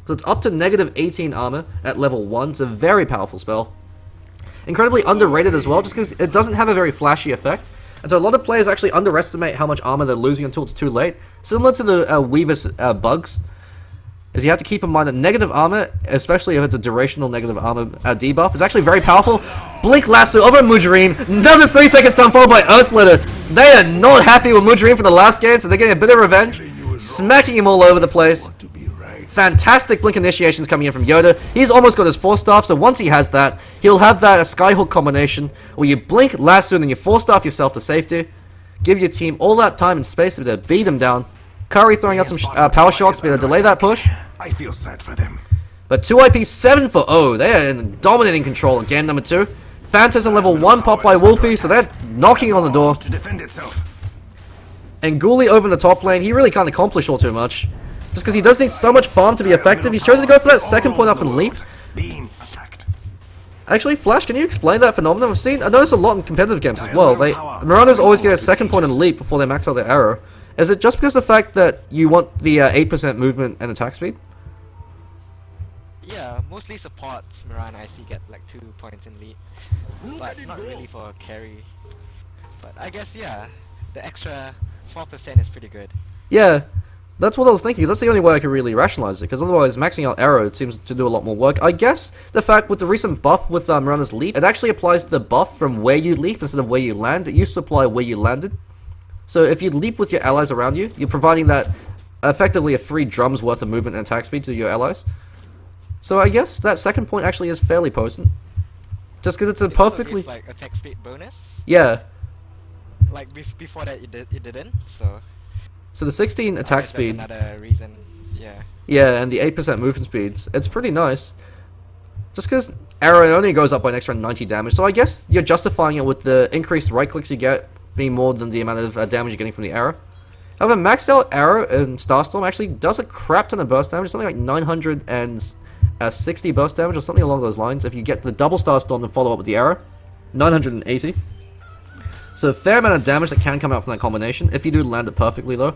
So it's up to negative 18 armor at level 1. It's a very powerful spell. Incredibly underrated as well, just because it doesn't have a very flashy effect. And so a lot of players actually underestimate how much armor they're losing until it's too late. Similar to the Weaver's bugs, is you have to keep in mind that negative armor, especially if it's a durational negative armor debuff, is actually very powerful. Blink Lasso over Mujrim, another 3-second stun followed by Earth Splitter. They are not happy with Mujrim from the last game, so they're getting a bit of revenge, smacking him all over the place. Fantastic Blink Initiations coming in from Yoda. He's almost got his 4-staff, so once he has that, he'll have that Skyhook combination where you Blink, Lasso, and then you 4-staff yourself to safety. Give your team all that time and space to be able to beat him down. Curry throwing out some power shocks to be able to delay that push. I feel sad for them. But 2IP 7 for O. They are in dominating control of game number 2. Phantasm level 1 popped by Wolfie, so they're knocking on the door. To defend itself. And Ghoulie over in the top lane, he really can't accomplish all too much. Just because he does need so much farm to be effective, he's chosen to go for that second point up and leap. Being attacked. Actually, Flash, can you explain that phenomenon? I noticed a lot in competitive games as well. Mirana's always get a second point and leap before they max out their arrow. Is it just because of the fact that you want the 8% movement and attack speed? Yeah, mostly supports Mirana I see get like 2 points in lead, but not really for carry. But I guess yeah, the extra 4% is pretty good. Yeah, that's what I was thinking. That's the only way I can really rationalize it, because otherwise maxing out arrow seems to do a lot more work. I guess the fact with the recent buff with Mirana's leap, it actually applies the buff from where you leap instead of where you land. It used to apply where you landed. So if you leap with your allies around you, you're providing that effectively a free drum's worth of movement and attack speed to your allies. So I guess that second point actually is fairly potent. Just because it's a It also perfectly... gives, like attack speed bonus. Yeah. Like before that it didn't. So So the 16 I attack guess that's speed... another reason. Yeah. Yeah, and the 8% movement speeds. It's pretty nice. Just because arrow only goes up by an extra 90 damage. So I guess you're justifying it with the increased right clicks you get being more than the amount of damage you're getting from the arrow. However, maxed out arrow in Starstorm actually does a crap ton of burst damage. Something like 960 burst damage or something along those lines. If you get the double Starstorm and follow up with the arrow. 980. So a fair amount of damage that can come out from that combination. If you do land it perfectly though.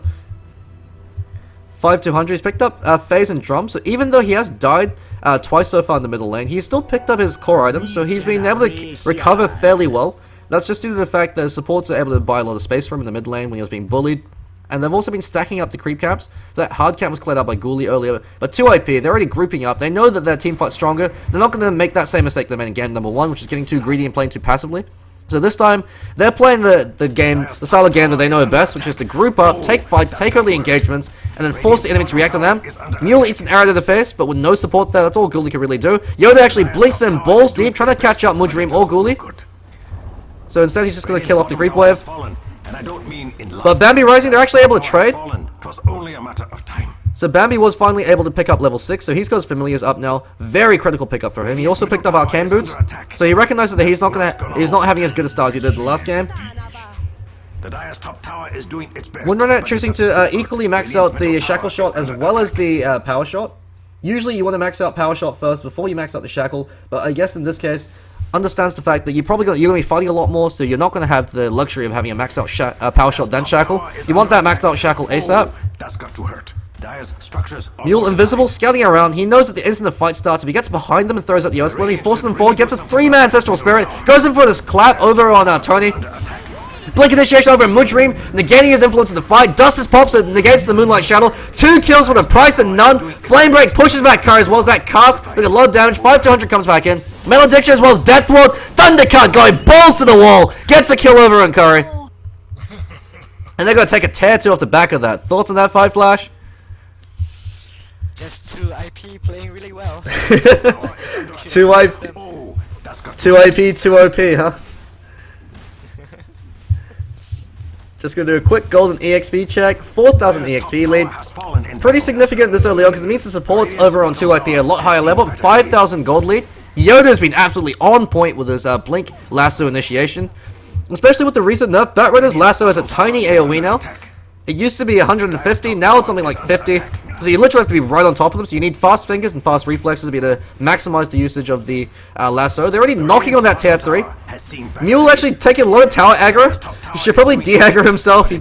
5200. He's picked up phase and drum, so even though he has died twice so far in the middle lane, he's still picked up his core items, so he's been able to recover fairly well. That's just due to the fact that supports are able to buy a lot of space from him in the mid lane when he was being bullied. And they've also been stacking up the creep camps. That hard camp was cleared out by Ghoulie earlier. But 2IP, they're already grouping up. They know that their team fight's stronger. They're not going to make that same mistake they made in game number 1, which is getting too greedy and playing too passively. So this time, they're playing the style of game that they know best, which is to group up, take fight, take early engagements, and then force the enemy to react on them. Mule eats an arrow to the face, but with no support there, that's all Ghoulie can really do. Yoda actually blinks in balls deep, trying to catch up Mudream or Ghoulie. So instead, he's just going to kill off the creep wave. But Bambi Rising, they're actually able to trade. So Bambi was finally able to pick up level 6, so he's got his familiars up now. Very critical pickup for him. He also picked up Arcane Boots, so he recognizes that he's not having as good a start as he did the last game. Windrunner choosing to equally max out the Shackle Shot as well as the Power Shot. Usually you want to max out Power Shot first before you max out the Shackle, but I guess in this case, understands the fact that you're going to be fighting a lot more, so you're not going to have the luxury of having a maxed out Power Shot then Shackle. You want that maxed out Shackle ASAP. That's got to hurt. Mule invisible, scouting around. He knows that the instant the fight starts, if he gets behind them and throws out the Earthquake, he forces them forward, gets a 3-man Ancestral Spirit, goes in for this clap over on Tony. Blink Initiation over Mudream, negating his influence in the fight. Dust pops, so negates the Moonlight Shadow. 2 kills for the price of none. Flame Break pushes back Curry as well as that cast. With a lot of damage, 5200 comes back in. Malediction as well as Death Blow. Thundercut going balls to the wall. Gets a kill over on Curry. And they're going to take a tier 2 off the back of that. Thoughts on that fight, Flash? Just 2IP playing really well. 2IP, 2OP, huh? Just gonna do a quick golden EXP check. 4,000 EXP lead. Pretty significant this early on because it means the support's over on 2IP a lot higher level. 5,000 gold lead. Yoda's been absolutely on point with his Blink Lasso initiation. Especially with the recent nerf, Batraider's Lasso has a tiny AoE now. It used to be 150, now it's something like 50. So you literally have to be right on top of them, so you need fast fingers and fast reflexes to be able to maximize the usage of the lasso. They're already knocking on that tier 3. Mule actually taking a lot of tower aggro. He should probably de-aggro himself. He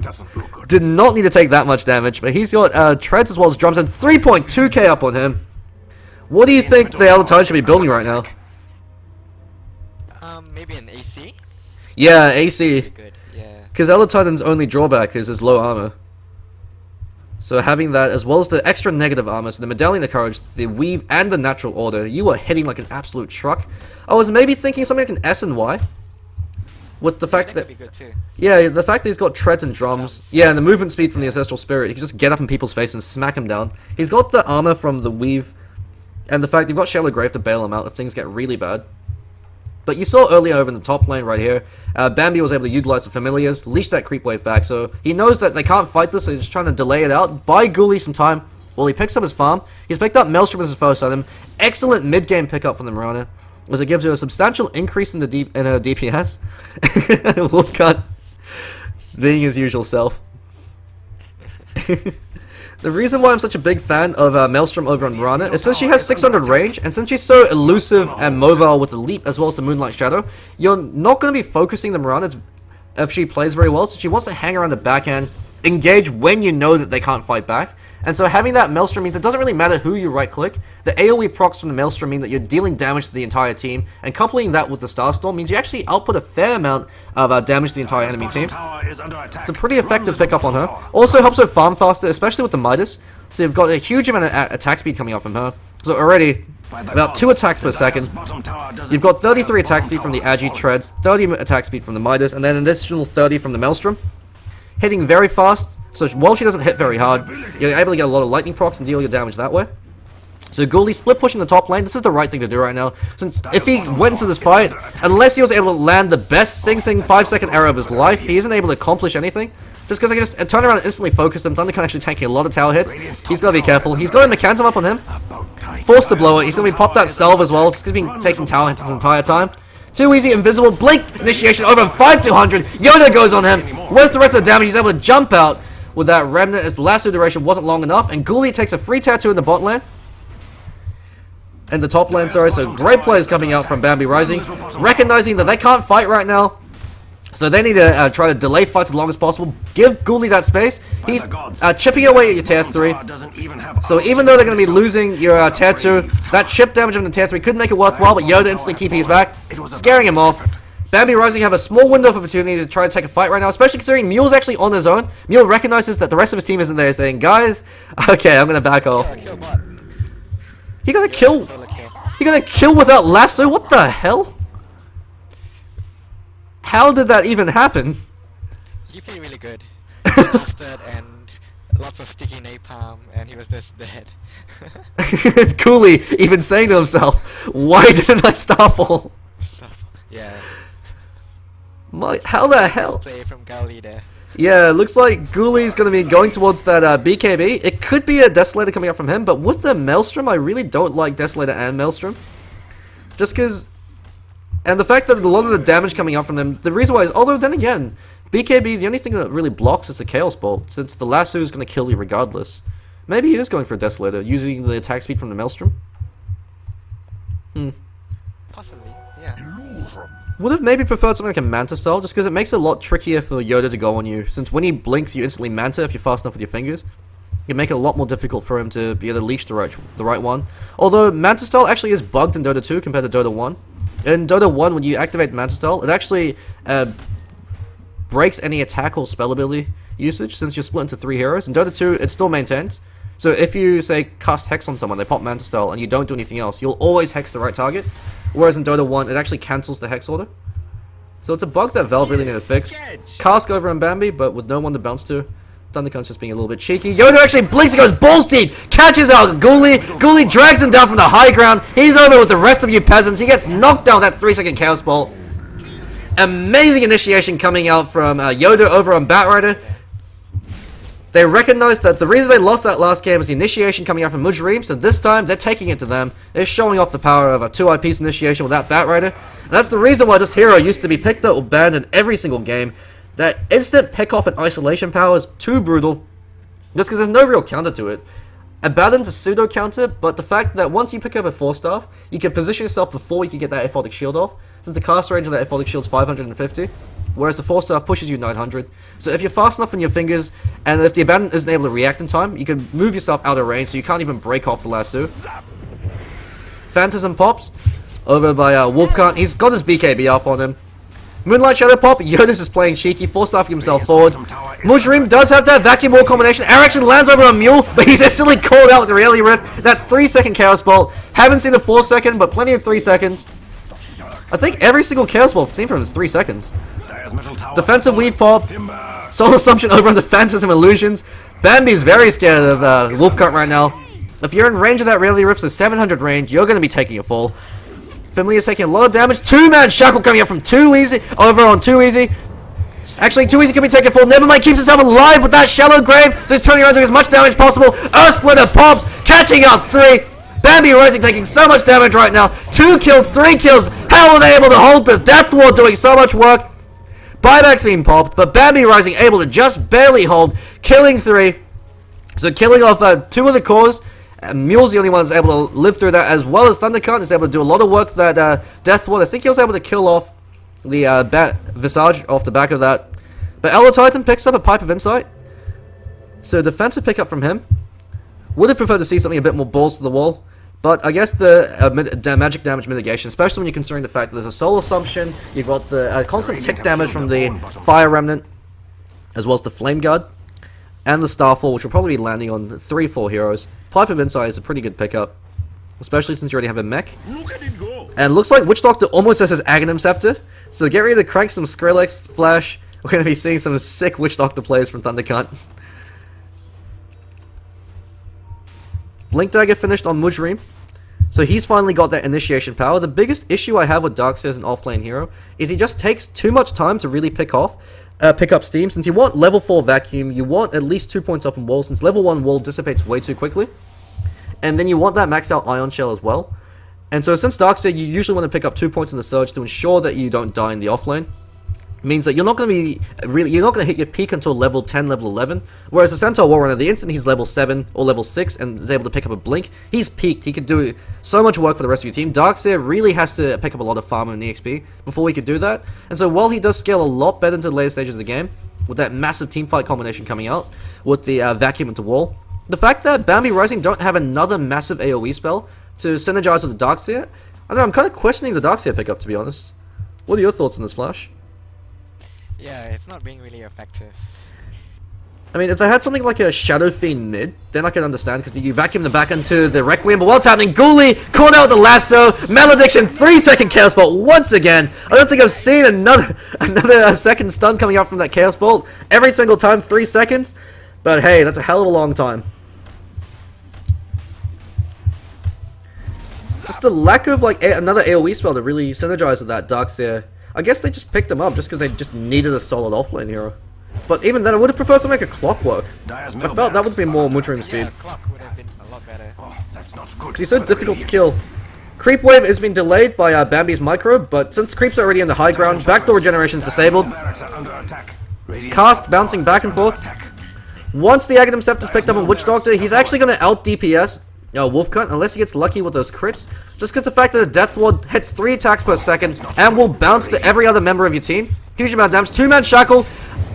did not need to take that much damage, but he's got treads as well as drums and 3.2k up on him. What do you think the Elder Titan should be building right now? Maybe an AC? Yeah, AC. Good, yeah. Because Elder Titan's only drawback is his low armor. So having that, as well as the extra negative armor, so the Medallion of Courage, the Weave, and the Natural Order, you are hitting like an absolute truck. I was maybe thinking something like an S and Y. With the fact that... Could be good too. Yeah, the fact that he's got treads and drums. Yeah, and the movement speed from the Ancestral Spirit. He can just get up in people's face and smack them down. He's got the armor from the Weave, and the fact you've got Shallow Grave to bail him out if things get really bad. But you saw earlier over in the top lane right here, Bambi was able to utilize the familiars, leash that creep wave back, so he knows that they can't fight this, so he's just trying to delay it out, buy Ghoulie some time while he picks up his farm. He's picked up Maelstrom as his first item. Excellent mid-game pickup from the Mirana, as it gives you a substantial increase in her DPS. Wolfcut being his usual self. The reason why I'm such a big fan of Maelstrom over on Mirana is since she has 600 range, and since she's so elusive and mobile with the leap as well as the Moonlight Shadow, you're not going to be focusing the Mirana if she plays very well, so she wants to hang around the backhand, engage when you know that they can't fight back. And so having that Maelstrom means it doesn't really matter who you right-click. The AoE procs from the Maelstrom mean that you're dealing damage to the entire team, and coupling that with the Starstorm means you actually output a fair amount of damage to the entire enemy team. It's a pretty effective pickup on her. Also helps her farm faster, especially with the Midas. So you've got a huge amount of attack speed coming out from her. So already, about 2 attacks per second. You've got 33 attack speed from the Agi Treads, 30 attack speed from the Midas, and then an additional 30 from the Maelstrom. Hitting very fast. So while she doesn't hit very hard, you're able to get a lot of lightning procs and deal your damage that way. So Ghoulie split pushing the top lane. This is the right thing to do right now. Since if he went into this fight, unless he was able to land the best Sing Sing 5-second arrow of his life, he isn't able to accomplish anything. Just because I can just turn around and instantly focus him. Thundercat actually tanking a lot of tower hits. He's got to be careful. He's got a Mechanism up on him. Forced to blow it. He's going to be popped that salve as well, just because he's been taking tower hits this entire time. Too easy, invisible, blink, initiation over 5-200. Yoda goes on him. Where's the rest of the damage? He's able to jump out with that remnant as the lasso duration wasn't long enough, and Ghoulie takes a free tattoo in the bot lane. And the top lane, sorry, so great plays coming out from Bambi Rising, recognizing that they can't fight right now. So they need to try to delay fights as long as possible. Give Ghoulie that space. He's chipping away at your tier 3. So even though they're going to be losing your tier 2, that chip damage on the tier 3 could make it worthwhile, but Yoda instantly TP's back, scaring him off. Bambi Rising have a small window of opportunity to try to take a fight right now, especially considering Mule's actually on his own. Mule recognizes that the rest of his team isn't there, saying, guys, okay, I'm going to back off. He got a kill. He got a kill without lasso? What the hell? How did that even happen? He played really good. Bastard and lots of sticky napalm, and he was just dead. Ghoulie even saying to himself, why didn't I starfall? Yeah. How the hell? Play from Ghoulie there. Yeah, looks like Ghoulie's going to be going towards that BKB. It could be a Desolator coming up from him, but with the Maelstrom, I really don't like Desolator and Maelstrom. Just because... And the fact that a lot of the damage coming up from them, the reason why is, although then again, BKB, the only thing that really blocks is the Chaos Bolt, since the lasso is going to kill you regardless. Maybe he is going for a Desolator, using the attack speed from the Maelstrom. Possibly, yeah. Would have maybe preferred something like a Manta style, just because it makes it a lot trickier for Yoda to go on you, since when he blinks, you instantly Manta if you're fast enough with your fingers. It make it a lot more difficult for him to be able to leash the right one. Although Manta style actually is bugged in Dota 2 compared to Dota 1. In Dota 1, when you activate Manta style, it actually breaks any attack or spell ability usage, since you're split into 3 heroes. In Dota 2, it still maintains. So if you, say, cast Hex on someone, they pop Manta style, and you don't do anything else, you'll always Hex the right target. Whereas in Dota 1, it actually cancels the Hex order. So it's a bug that Valve really need to fix. Cask over on Bambi, but with no one to bounce to. Thundercunt's just being a little bit cheeky. Yoda actually blinks and goes balls deep! Catches out Ghoulie! Ghoulie drags him down from the high ground. He's over with the rest of you peasants. He gets knocked down with that 3-second Chaos Bolt. Amazing initiation coming out from Yoda over on Batrider. They recognize that the reason they lost that last game is the initiation coming out from Mujrim, so this time they're taking it to them. They're showing off the power of a 2-piece initiation with that Batrider. And that's the reason why this hero used to be picked up or banned in every single game. That instant pick-off and isolation power is too brutal, just because there's no real counter to it. Abaddon's a pseudo-counter, but the fact that once you pick up a 4-star, you can position yourself before you can get that Aphotic Shield off, since the cast range of that Aphotic Shield is 550, whereas the 4-star pushes you 900. So if you're fast enough on your fingers, and if the Abaddon isn't able to react in time, you can move yourself out of range, so you can't even break off the lasso. Phantasm pops, over by Wolfcant. He's got his BKB up on him. Moonlight Shadow Pop, Yodas is playing cheeky, force-staffing himself forward. Mujrim does have that Vacuum Wall combination. Araction lands over on Mule, but he's instantly called out with the Reality Rift. That 3-second Chaos Bolt. Haven't seen a 4-second, but plenty of 3 seconds. I think every single Chaos Bolt seen from him is 3 seconds. Defensive Weave Pop. Soul Assumption over on the Phantasm Illusions. Bambi's very scared of Wolfcant right now. If you're in range of that Reality Rift, so 700 range, you're going to be taking a fall. Familiar's taking a lot of damage. 2-man Shackle coming up from Too Easy. Over on Too Easy. Actually, Too Easy can be taken full. Nevermind keeps himself alive with that Shallow Grave. So he's turning around doing as much damage as possible. Earth Splitter pops. Catching up 3. Bambi Rising taking so much damage right now. 2 kills, 3 kills. How were they able to hold this? Death Ward doing so much work. Buyback's being popped, but Bambi Rising able to just barely hold. Killing 3. So killing off 2 of the cores. Mule's the only one that's able to live through that, as well as Thundercunt is able to do a lot of work that Death Ward. I think he was able to kill off the Visage off the back of that. But Elder Titan picks up a Pipe of Insight. So defensive pickup from him. Would have preferred to see something a bit more balls to the wall. But I guess the magic damage mitigation, especially when you're considering the fact that there's a Soul Assumption, you've got the constant tick damage from the Fire Remnant, as well as the Flame Guard, and the Starfall, which will probably be landing on 3-4 heroes. Pipe of Insight is a pretty good pickup, especially since you already have a mech. And looks like Witch Doctor almost has his Aghanim Scepter, so get ready to crank some Skrillex Flash. We're going to be seeing some sick Witch Doctor plays from Thundercunt. Blink Dagger finished on Mujrim, so he's finally got that initiation power. The biggest issue I have with Darkseer as an offlane hero is he just takes too much time to really pick up steam. Since you want level 4 vacuum, you want at least 2 points up in wall, since level 1 wall dissipates way too quickly. And then you want that maxed out ion shell as well. And so since Darkseer, you usually want to pick up 2 points in the surge to ensure that you don't die in the offlane. means that you're not going to be you're not going to hit your peak until level 10, level 11. Whereas the Centaur Warrunner, the instant he's level 7 or level 6 and is able to pick up a blink, he's peaked. He can do so much work for the rest of your team. Darkseer really has to pick up a lot of farm and EXP before he could do that. And so while he does scale a lot better into the later stages of the game, with that massive teamfight combination coming out, with the vacuum into wall, the fact that Bambi Rising don't have another massive AoE spell to synergize with the Darkseer, I don't know, I'm kind of questioning the Darkseer pickup, to be honest. What are your thoughts on this, Flash? Yeah, it's not being really effective. I mean, if they had something like a Shadow Fiend mid, then I can understand, because you vacuum them back into the Requiem, but what's happening? Ghoulie, caught out with the lasso, Malediction, 3-second Chaos Bolt once again. I don't think I've seen another second stun coming out from that Chaos Bolt. Every single time, 3 seconds. But hey, that's a hell of a long time. Just the lack of, like, another AoE spell to really synergize with that Darkseer. I guess they just picked him up just because they just needed a solid offlane hero. But even then, I would have preferred to make a Clockwork. I felt that would be more muttering speed. Yeah, clock would have been a lot better. Oh, that's not good. Because he's so difficult to kill. Creep Wave has been delayed by Bambi's Micro, but since Creep's already in the high ground, backdoor regeneration is disabled. Cask bouncing back and forth. Once the Aghanim Scepter is picked up on Witch Doctor, he's actually going to out DPS Wolfcut unless he gets lucky with those crits. Just because the fact that the Death Ward hits 3 attacks per second and will bounce to every other member of your team. Huge amount of damage. 2-man Shackle.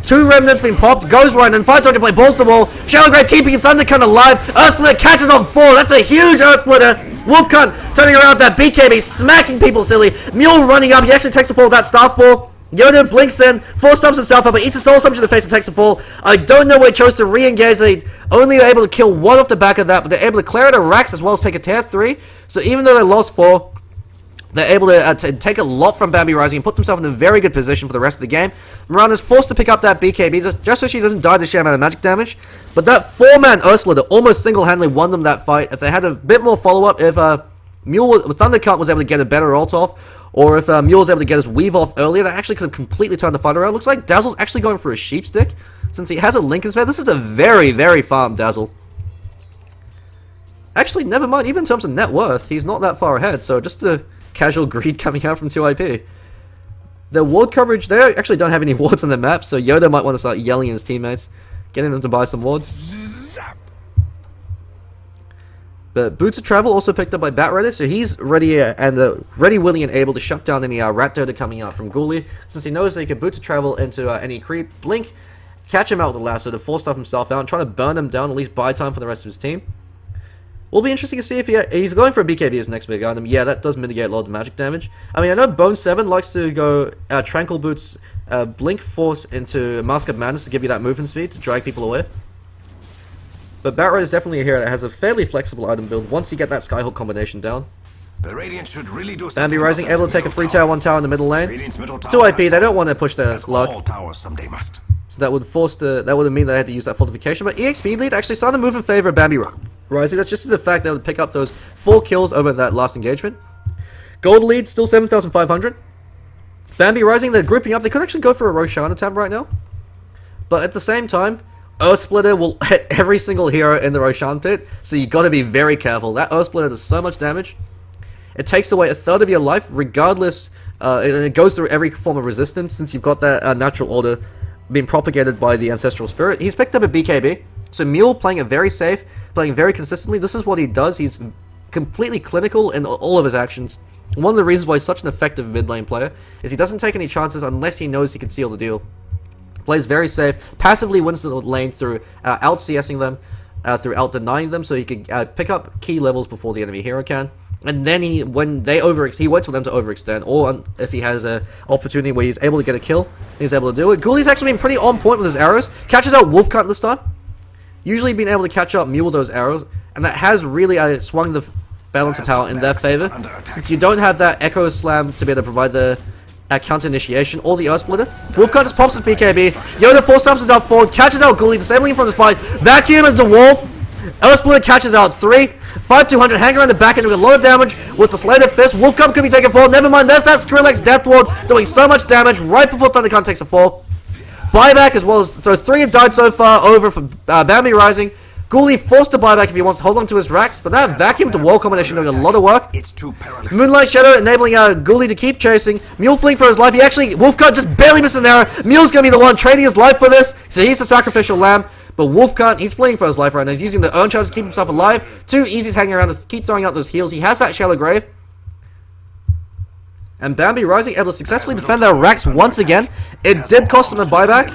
2 remnants being popped. Goes right and 5 to play balls to the wall. Shallow Grave keeping his Thundercut alive. Earthsplitter catches on 4. That's a huge Earthsplitter. Wolfcut turning around that BKB, smacking people silly. Mule running up. He actually takes the fall with that Staff Ball. Yoda blinks in, 4 stumps himself up, but eats a soul summoner to the face and takes the fall. I don't know why he chose to re-engage. They only were able to kill 1 off the back of that, but they're able to clear out a Rax as well as take a tier 3. So even though they lost 4, they're able to take a lot from Bambi Rising and put themselves in a very good position for the rest of the game. Mirana's forced to pick up that BKB just so she doesn't die to sheer amount of magic damage. But that 4-man Ursula almost single-handedly won them that fight. If they had a bit more follow-up, if Mule with Thundercut was able to get a better ult off, or if Mule was able to get his weave off earlier, that actually could have completely turned the fight around. Looks like Dazzle's actually going for a sheep stick, since he has a Lincoln Sphere. This is a very, very farm Dazzle. Actually, never mind, even in terms of net worth, he's not that far ahead, so just a casual greed coming out from 2IP. Their ward coverage, they actually don't have any wards on the map, so Yoda might want to start yelling at his teammates, getting them to buy some wards. But Boots of Travel also picked up by Batrider, so he's ready and ready, willing, and able to shut down any Rat Dodo coming out from Ghoulie, since he knows that he can Boots of Travel into any creep, blink, catch him out with the lasso to force stuff himself out, and try to burn him down, at least buy time for the rest of his team. Will be interesting to see if he's going for a BKB as the next big item. Yeah, that does mitigate a lot of the magic damage. I mean, I know Bone 7 likes to go Tranquil Boots, Blink Force into Mask of Madness to give you that movement speed to drag people away. But Batrider is definitely a hero that has a fairly flexible item build once you get that Skyhook combination down. The Radiant should really do Bambi Rising able to take a 3-tower, 1-tower in the middle lane. 2IP, they don't want to push their luck. All towers someday must. So that would mean they had to use that fortification. But EXP lead actually started to move in favor of Bambi Rising. That's just the fact they would pick up those 4 kills over that last engagement. Gold lead still 7,500. Bambi Rising, they're grouping up. They could actually go for a Roshan tab right now. But at the same time, Earth Splitter will hit every single hero in the Roshan pit, so you got to be very careful. That Earth Splitter does so much damage. It takes away 1/3 of your life, regardless, and it goes through every form of resistance, since you've got that natural order being propagated by the Ancestral Spirit. He's picked up a BKB, so Mule playing it very safe, playing very consistently. This is what he does. He's completely clinical in all of his actions. One of the reasons why he's such an effective mid lane player is he doesn't take any chances unless he knows he can seal the deal. Plays very safe, passively wins the lane through out CSing them, through out denying them, so he can pick up key levels before the enemy hero can. And then he waits for them to overextend, or if he has an opportunity where he's able to get a kill, he's able to do it. Ghoulie's actually been pretty on point with his arrows. Catches out Wolfcut this time. Usually been able to catch up Mule with those arrows, and that has really swung the balance of power in their favor, since you don't have that Echo Slam to be able to provide the counter initiation or the Earth Splitter. Wolfcut just pops his BKB. Yoda 4 stumps himself forward, catches out Ghoulie, disabling him from the spine. Vacuum into the wall. Earth Splitter catches out 3. 5-200, hang around the back end with a lot of damage with the Slater Fist. Wolfcut could be taken fall. Never mind, there's that Skrillex Death Ward doing so much damage right before Thundercut takes a fall. Buyback as well as, so 3 have died so far over for Bambi Rising. Ghoulie forced to buy back if he wants to hold on to his racks, but that vacuum to wall combination doing a lot of work. It's too perilous. Moonlight Shadow enabling Ghoulie to keep chasing. Mule fleeing for his life. He actually, Wolfcut just barely missed an arrow. Mule's gonna be the one trading his life for this, so he's the sacrificial lamb. But Wolfcut, he's fleeing for his life right now. He's using the urn charge to keep himself alive. Too easy's hanging around to keep throwing out those heals. He has that shallow grave. And Bambi Rising able to successfully defend their racks once again. It did cost them a buyback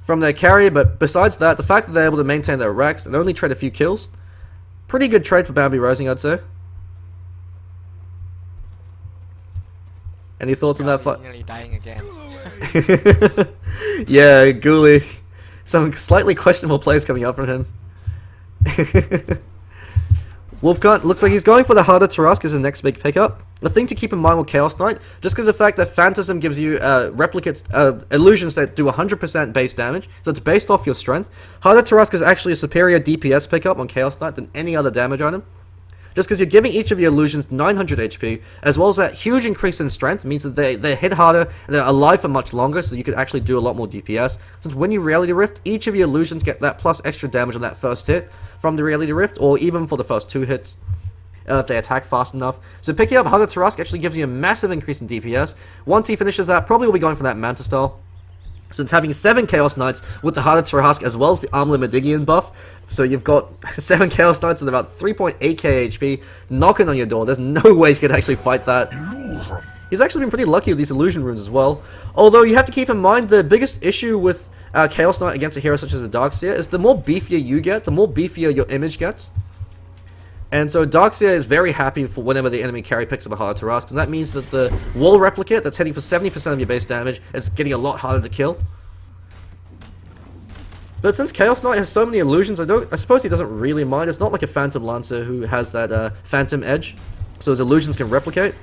from their carry, but besides that, the fact that they're able to maintain their racks and only trade a few kills, pretty good trade for Bambi Rising, I'd say. Any thoughts on that fight? Nearly dying again. Yeah, Ghoulie. Some slightly questionable plays coming out from him. Wolfcut looks like he's going for the harder Tarask as his next big pickup. The thing to keep in mind with Chaos Knight, just because of the fact that Phantasm gives you replicates, illusions that do 100% base damage, so it's based off your strength. Harder Tarask is actually a superior DPS pickup on Chaos Knight than any other damage item. Just because you're giving each of your illusions 900 HP, as well as that huge increase in strength, means that they hit harder and they're alive for much longer, so you could actually do a lot more DPS. Since when you Reality Rift, each of your illusions get that plus extra damage on that first hit from the Reality Rift, or even for the first 2 hits, if they attack fast enough. So picking up Harder Tarask actually gives you a massive increase in DPS. Once he finishes that, probably will be going for that Manta style. Since having 7 Chaos Knights with the Harder Tarask as well as the Armlet Medigian buff, so you've got 7 Chaos Knights and about 3.8k HP knocking on your door. There's no way you could actually fight that. He's actually been pretty lucky with these illusion runes as well. Although you have to keep in mind the biggest issue with Chaos Knight against a hero such as a Darkseer is the more beefier you get, the more beefier your image gets. And so Darkseer is very happy for whenever the enemy carry picks up a Harder Tarask, and that means that the wall replicate that's hitting for 70% of your base damage is getting a lot harder to kill. But since Chaos Knight has so many illusions, I suppose he doesn't really mind. It's not like a Phantom Lancer who has that Phantom Edge, so his illusions can replicate.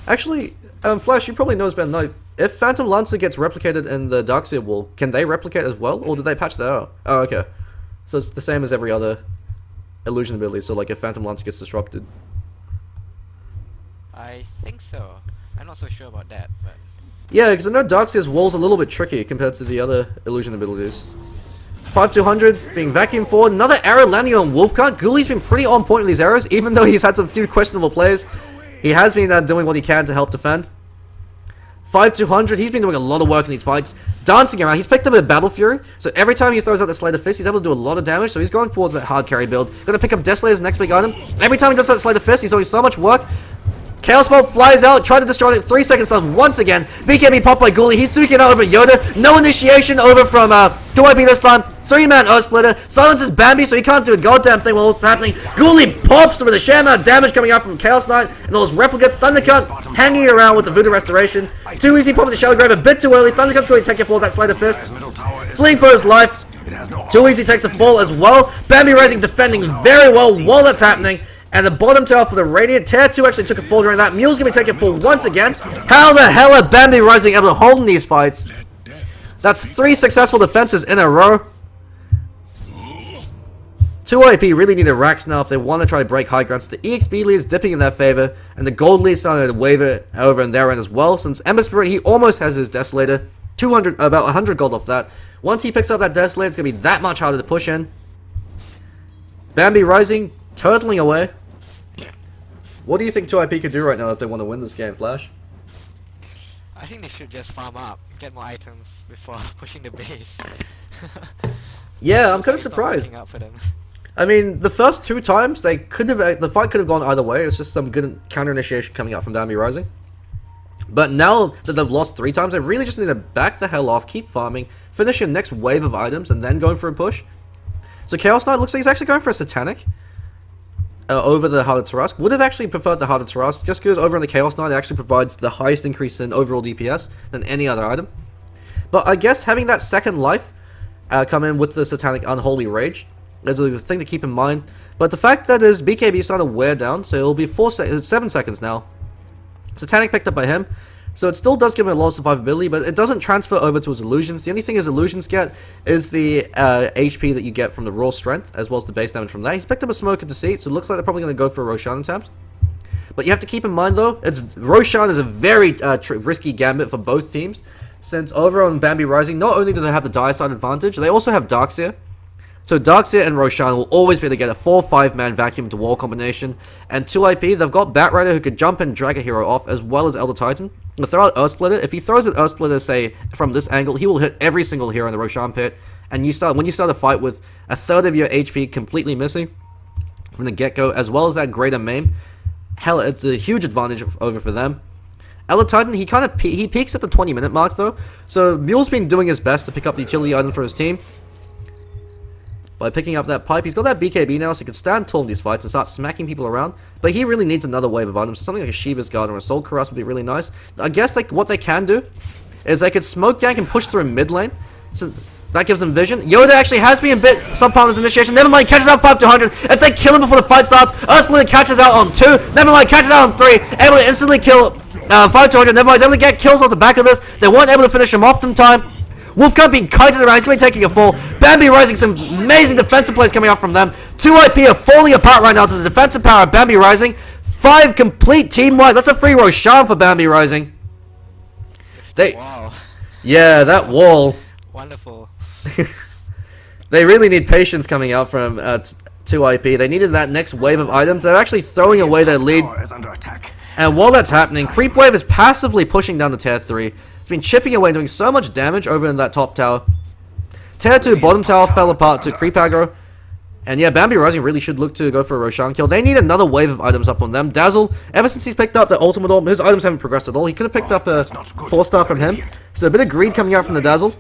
Actually, Flash, you probably know better than I. If Phantom Lancer gets replicated in the Darkseer wall, can they replicate as well, or did they patch that out? Oh, okay. So it's the same as every other illusion ability, so like if Phantom Lancer gets disrupted. I think so. I'm not so sure about that, but... Yeah, because I know Darkseer's wall's a little bit tricky compared to the other illusion abilities. 5200 being vacuumed forward, another arrow landing on Wolfcut. Ghoulie's been pretty on point with these arrows, even though he's had some few questionable plays. He has been doing what he can to help defend. 5200, he's been doing a lot of work in these fights, dancing around. He's picked up a Battle Fury, so every time he throws out the Sleight of Fist, he's able to do a lot of damage, so he's going towards that hard carry build. Gonna pick up Desolator as the next big item. Every time he does that Sleight of Fist, he's doing so much work. Chaos Bolt flies out, trying to destroy it, 3 seconds left once again. BKB popped by Ghoulie, he's duking out over Yoda. No initiation over from 2IP this time. 3-man Earth Splitter, silences Bambi so he can't do a goddamn thing while it's happening. Ghoulie pops with a sheer amount of damage coming out from Chaos Knight, and all his replica Thundercut hanging around with the Voodoo Restoration. Too easy, popping the Shallow Grave a bit too early. Thundercut's going to take it for that Sleight of Fist. Fleeing for his life. Too easy takes a fall as well. Bambi Rising defending very well while that's happening. And the bottom tower for the Radiant. Tier 2 actually took a fall during that. Mule's going to be taking full once again. How the hell are Bambi Rising able to hold in these fights? That's 3 successful defenses in a row. 2IP really need a racks now if they want to try to break high grounds. The EXP lead is dipping in their favor, and the gold lead is starting to waver over in their end as well. Since Ember Spirit, he almost has his Desolator. 200, about 100 gold off that. Once he picks up that Desolator, it's going to be that much harder to push in. Bambi Rising, turtling away. What do you think 2IP could do right now if they want to win this game, Flash? I think they should just farm up, get more items before pushing the base. Yeah, I'm kind of surprised. Up for them. I mean, the first 2 times they could have, the fight could have gone either way. It's just some good counter initiation coming out from Bambi Rising. But now that they've lost 3 times, they really just need to back the hell off, keep farming, finish your next wave of items, and then going for a push. So Chaos Knight looks like he's actually going for a Satanic over the Harder Tarask. Would have actually preferred the Harder Tarask, just because over on the Chaos Knight it actually provides the highest increase in overall DPS than any other item. But I guess having that second life come in with the Satanic Unholy Rage is a thing to keep in mind. But the fact that his BKB is starting to wear down, so it'll be 7 seconds now. Satanic picked up by him, so it still does give him a lot of survivability, but it doesn't transfer over to his illusions. The only thing his illusions get is the HP that you get from the raw strength, as well as the base damage from that. He's picked up a Smoke of Deceit, so it looks like they're probably going to go for a Roshan attempt. But you have to keep in mind though, Roshan is a very risky gambit for both teams. since over on Bambi Rising, not only do they have the dire side advantage, they also have Darkseer. So Darkseer and Roshan will always be able to get a 4-5 man vacuum to wall combination. And 2 IP, they've got Batrider who could jump and drag a hero off, as well as Elder Titan. They'll throw out Earth Splitter. If he throws an Earth Splitter, say, from this angle, he will hit every single hero in the Roshan pit. And when you start a fight with a third of your HP completely missing from the get-go, as well as that greater maim, hell, it's a huge advantage over for them. Elder Titan, he peaks at the 20-minute mark though, so Mule's been doing his best to pick up the utility item for his team by picking up that pipe. He's got that BKB now, so he can stand tall in these fights and start smacking people around, but he really needs another wave of items. So something like a Shiva's Guard or a Soul Caress would be really nice. I guess what they can do is they could smoke gank and push through mid lane, so that gives them vision. Yoda actually has been a bit subpar this initiation. Never mind, catches out 5 to 100. If they kill him before the fight starts, Earthsplitter catches out on 2. Never mind, catches out on 3. Able to instantly kill 5 to 100. Never mind, able to get kills off the back of this. They weren't able to finish him off in time. Wolfcut being kited around. He's going to be taking a fall. Bambi Rising, some amazing defensive plays coming out from them. 2 IP are falling apart right now to the defensive power of Bambi Rising. 5 complete team-wide. That's a free Roshan for Bambi Rising. Wow. Yeah, that wall. Wonderful. They really need patience coming out from 2 IP. They needed that next wave of items. They're actually throwing away their lead. Is under attack. And while that's happening, Creep Wave is passively pushing down to tier 3. It's been chipping away, doing so much damage over in that top tower. Tier 2 bottom tower fell apart to Creep Aggro. And yeah, Bambi Rising really should look to go for a Roshan kill. They need another wave of items up on them. Dazzle, ever since he's picked up the ultimate orb, his items haven't progressed at all. He could have picked up a 4-star from him. So a bit of greed coming out from the Dazzle.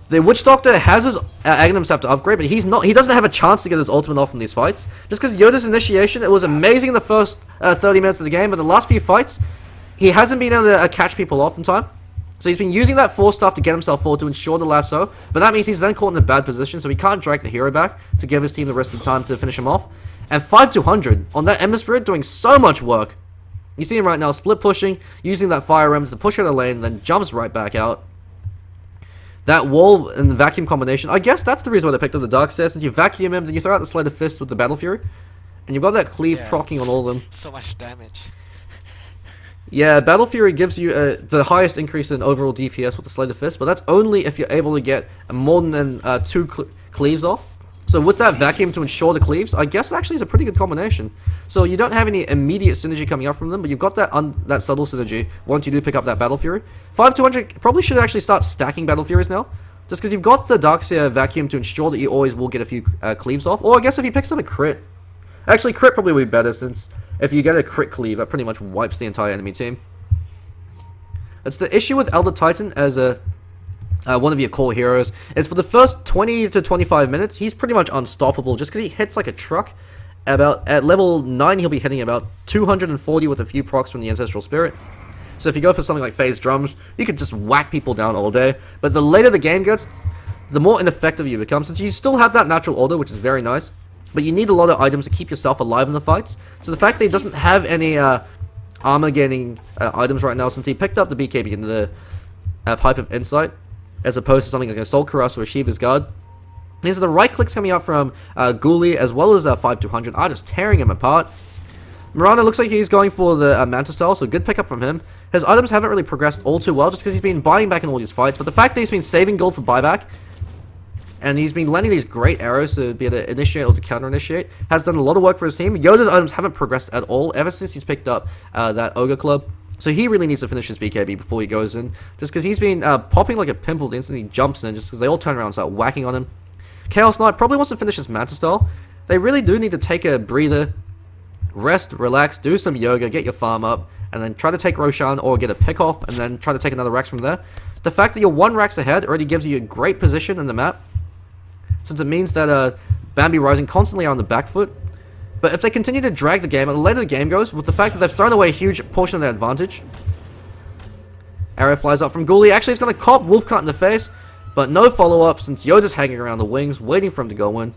The Witch Doctor has his Aghanim Scepter upgrade, but he doesn't have a chance to get his ultimate off in these fights. Just because Yoda's initiation, it was amazing in the first 30 minutes of the game, but the last few fights, he hasn't been able to catch people off in time. So he's been using that 4-star to get himself forward to ensure the lasso, but that means he's then caught in a bad position, so he can't drag the hero back to give his team the rest of the time to finish him off. And 5 to 100 on that Ember Spirit doing so much work. You see him right now split pushing, using that Fire Rem to push out the lane, then jumps right back out. That wall and the vacuum combination, I guess that's the reason why they picked up the Darkseer. Since you vacuum him, then you throw out the Sleight of Fist with the Battle Fury. And you've got that cleave proccing on all of them. So much damage. Yeah, Battle Fury gives you the highest increase in overall DPS with the Sleight of Fist, but that's only if you're able to get more than 2 cleaves off. So with that vacuum to ensure the cleaves, I guess it actually is a pretty good combination. So you don't have any immediate synergy coming up from them, but you've got that subtle synergy once you do pick up that Battle Fury. 5 to 100 probably should actually start stacking Battle Furies now, just because you've got the Darkseer vacuum to ensure that you always will get a few cleaves off. Or I guess if he picks up a crit. Actually, crit probably would be better, since if you get a crit cleave, that pretty much wipes the entire enemy team. That's the issue with Elder Titan as one of your core heroes, is for the first 20 to 25 minutes, he's pretty much unstoppable just because he hits like a truck. At level 9, he'll be hitting about 240 with a few procs from the Ancestral Spirit. So if you go for something like Phase Drums, you could just whack people down all day. But the later the game gets, the more ineffective you become, since you still have that natural order, which is very nice. But you need a lot of items to keep yourself alive in the fights. So the fact that he doesn't have any armor gaining items right now, since he picked up the BKB and the Pipe of Insight, as opposed to something like a Soul Caress or a Shiva's Guard. These are the right clicks coming out from Ghoulie, as well as 5 to 100 are just tearing him apart. Mirana looks like he's going for the Manta Style, so good pickup from him. His items haven't really progressed all too well, just because he's been buying back in all these fights, but the fact that he's been saving gold for buyback, and he's been landing these great arrows to be able to initiate or to counter-initiate, has done a lot of work for his team. Yoda's items haven't progressed at all ever since he's picked up that Ogre Club. So he really needs to finish his BKB before he goes in, just because he's been popping like a pimple the instant he jumps in, just because they all turn around and start whacking on him. Chaos Knight probably wants to finish his Manta Style. They really do need to take a breather, rest, relax, do some yoga, get your farm up, and then try to take Roshan or get a pick off, and then try to take another Rex from there. The fact that you're 1 Rex ahead already gives you a great position in the map, since it means that Bambi Rising constantly are on the back foot. But if they continue to drag the game, and the later the game goes, with the fact that they've thrown away a huge portion of their advantage. Arrow flies up from Ghoulie. Actually, he's going to cop Wolfcut in the face, but no follow-up since Yoda's hanging around the wings, waiting for him to go in.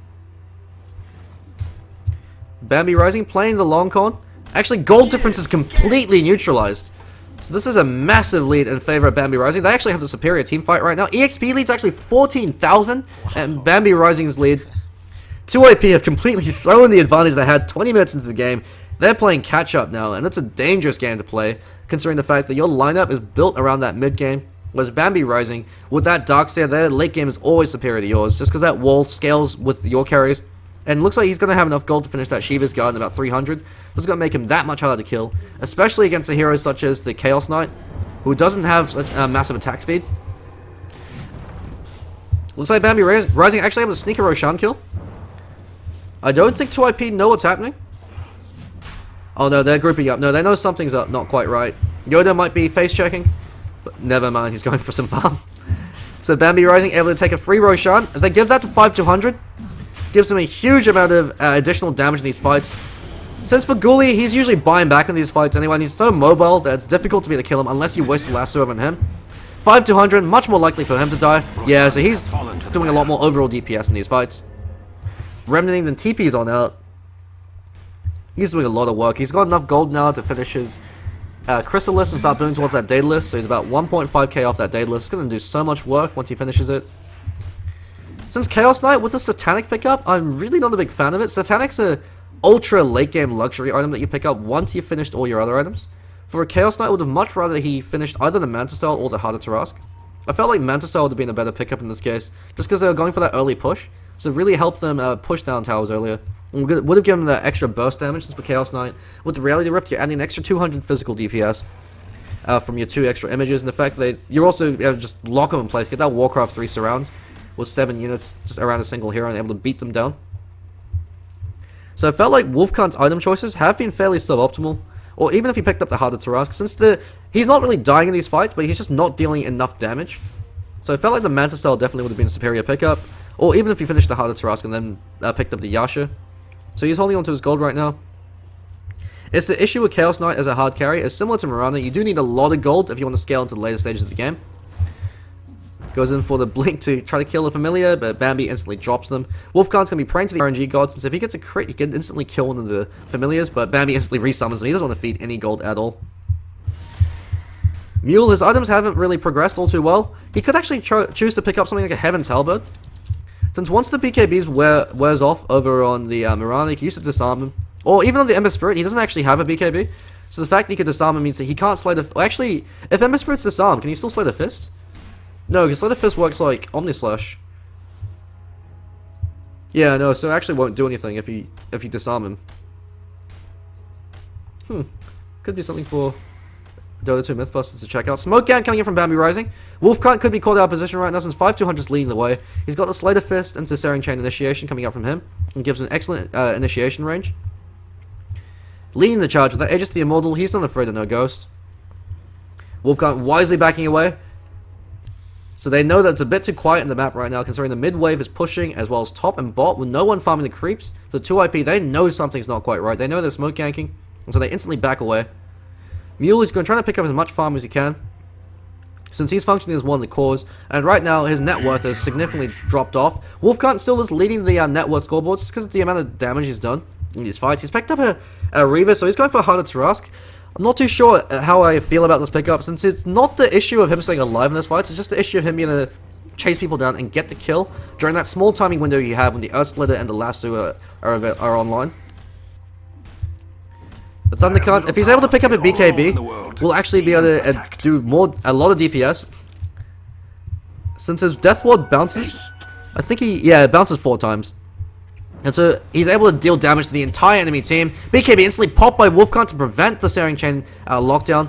Bambi Rising playing the long con. Actually, gold difference is completely neutralized. So this is a massive lead in favor of Bambi Rising. They actually have the superior team fight right now. EXP lead's actually 14,000, and Bambi Rising's lead 2 AP have completely thrown the advantage they had 20 minutes into the game. They're playing catch-up now, and it's a dangerous game to play, considering the fact that your lineup is built around that mid-game, whereas Bambi Rising, with that Darkseer, their late game is always superior to yours, just because that wall scales with your carries, and looks like he's going to have enough gold to finish that Shiva's Guard in about 300, that's going to make him that much harder to kill, especially against a hero such as the Chaos Knight, who doesn't have such massive attack speed. Looks like Bambi Rising actually able to sneak a Roshan kill. I don't think 2IP know what's happening. Oh no, they're grouping up. No, they know something's up, not quite right. Yoda might be face checking, but never mind, he's going for some farm. So Bambi Rising able to take a free Roshan. As they give that to 5200, gives him a huge amount of additional damage in these fights. Since for Ghoulie, he's usually buying back in these fights anyway, and he's so mobile that it's difficult to be able to kill him unless you waste the lasso on him. 5200, much more likely for him to die. Yeah, so he's doing a lot more overall DPS in these fights. Remnanting than TP's on out. He's doing a lot of work. He's got enough gold now to finish his Chrysalis and start building towards that Daedalus. So he's about 1.5k off that Daedalus. It's going to do so much work once he finishes it. Since Chaos Knight with the Satanic pickup, I'm really not a big fan of it. Satanic's a ultra late game luxury item that you pick up once you've finished all your other items. For a Chaos Knight, I would have much rather he finished either the Manta Style or the Harder Tarask. I felt like Manta Style would have been a better pickup in this case, just because they were going for that early push. So it really helped them push down towers earlier. And would have given them that extra burst damage since for Chaos Knight. With the Reality Rift, you're adding an extra 200 physical DPS from your 2 extra images. And the fact that you're also able to just lock them in place, get that Warcraft 3 surround with 7 units just around a single hero and able to beat them down. So I felt like Wolfkant's item choices have been fairly suboptimal. Or even if he picked up the Harder Tarask, since he's not really dying in these fights, but he's just not dealing enough damage. So I felt like the Manta Style definitely would have been a superior pickup. Or even if he finished the Harder Tarask and then picked up the Yasha. So he's holding on to his gold right now. It's the issue with Chaos Knight as a hard carry. It's similar to Mirana. You do need a lot of gold if you want to scale into the later stages of the game. Goes in for the blink to try to kill the familiar, but Bambi instantly drops them. Wolfkant's going to be praying to the RNG god, since if he gets a crit, he can instantly kill one of the familiars, but Bambi instantly resummons them. He doesn't want to feed any gold at all. Mule, his items haven't really progressed all too well. He could actually choose to pick up something like a Heaven's Halberd. Since once the BKBs wears off over on the Mirana, he can use it to disarm him. Or even on the Ember Spirit, he doesn't actually have a BKB. So the fact that he can disarm him means that he can't slay the... Well, actually, if Ember Spirit's disarmed, can he still slay the Fist? No, because slay the Fist works like Omnislash. Yeah, no, so it actually won't do anything if you disarm him. Could be something for Dota 2 Mythbusters to check out. Smoke Gang coming in from Bambi Rising. Wolfkant could be caught out of position right now since 5200 is leading the way. He's got the Slater Fist and the Searing Chain Initiation coming out from him, and gives an excellent initiation range. Leading the charge with that Aegis the Immortal, he's not afraid of no ghost. Wolfkant wisely backing away. So they know that it's a bit too quiet in the map right now, considering the mid wave is pushing as well as top and bot with no one farming the creeps. So 2IP, they know something's not quite right. They know they're smoke ganking, and so they instantly back away. Mule is going to try to pick up as much farm as he can, since he's functioning as one of the cores, and right now his net worth has significantly dropped off. Wolfkant still is leading the net worth scoreboard just because of the amount of damage he's done in these fights. He's picked up a Reaver, so he's going for a Harder Tarask. I'm not too sure how I feel about this pickup, since it's not the issue of him staying alive in this fight, it's just the issue of him being able to chase people down and get the kill during that small timing window you have when the Earth Splitter and the Lasso are online. The Thundercard, if he's able to pick up a BKB, will actually be able to do a lot of DPS. Since his Death Ward bounces, I think it bounces 4 times. And so he's able to deal damage to the entire enemy team. BKB instantly popped by Wolfkant to prevent the Searing Chain lockdown.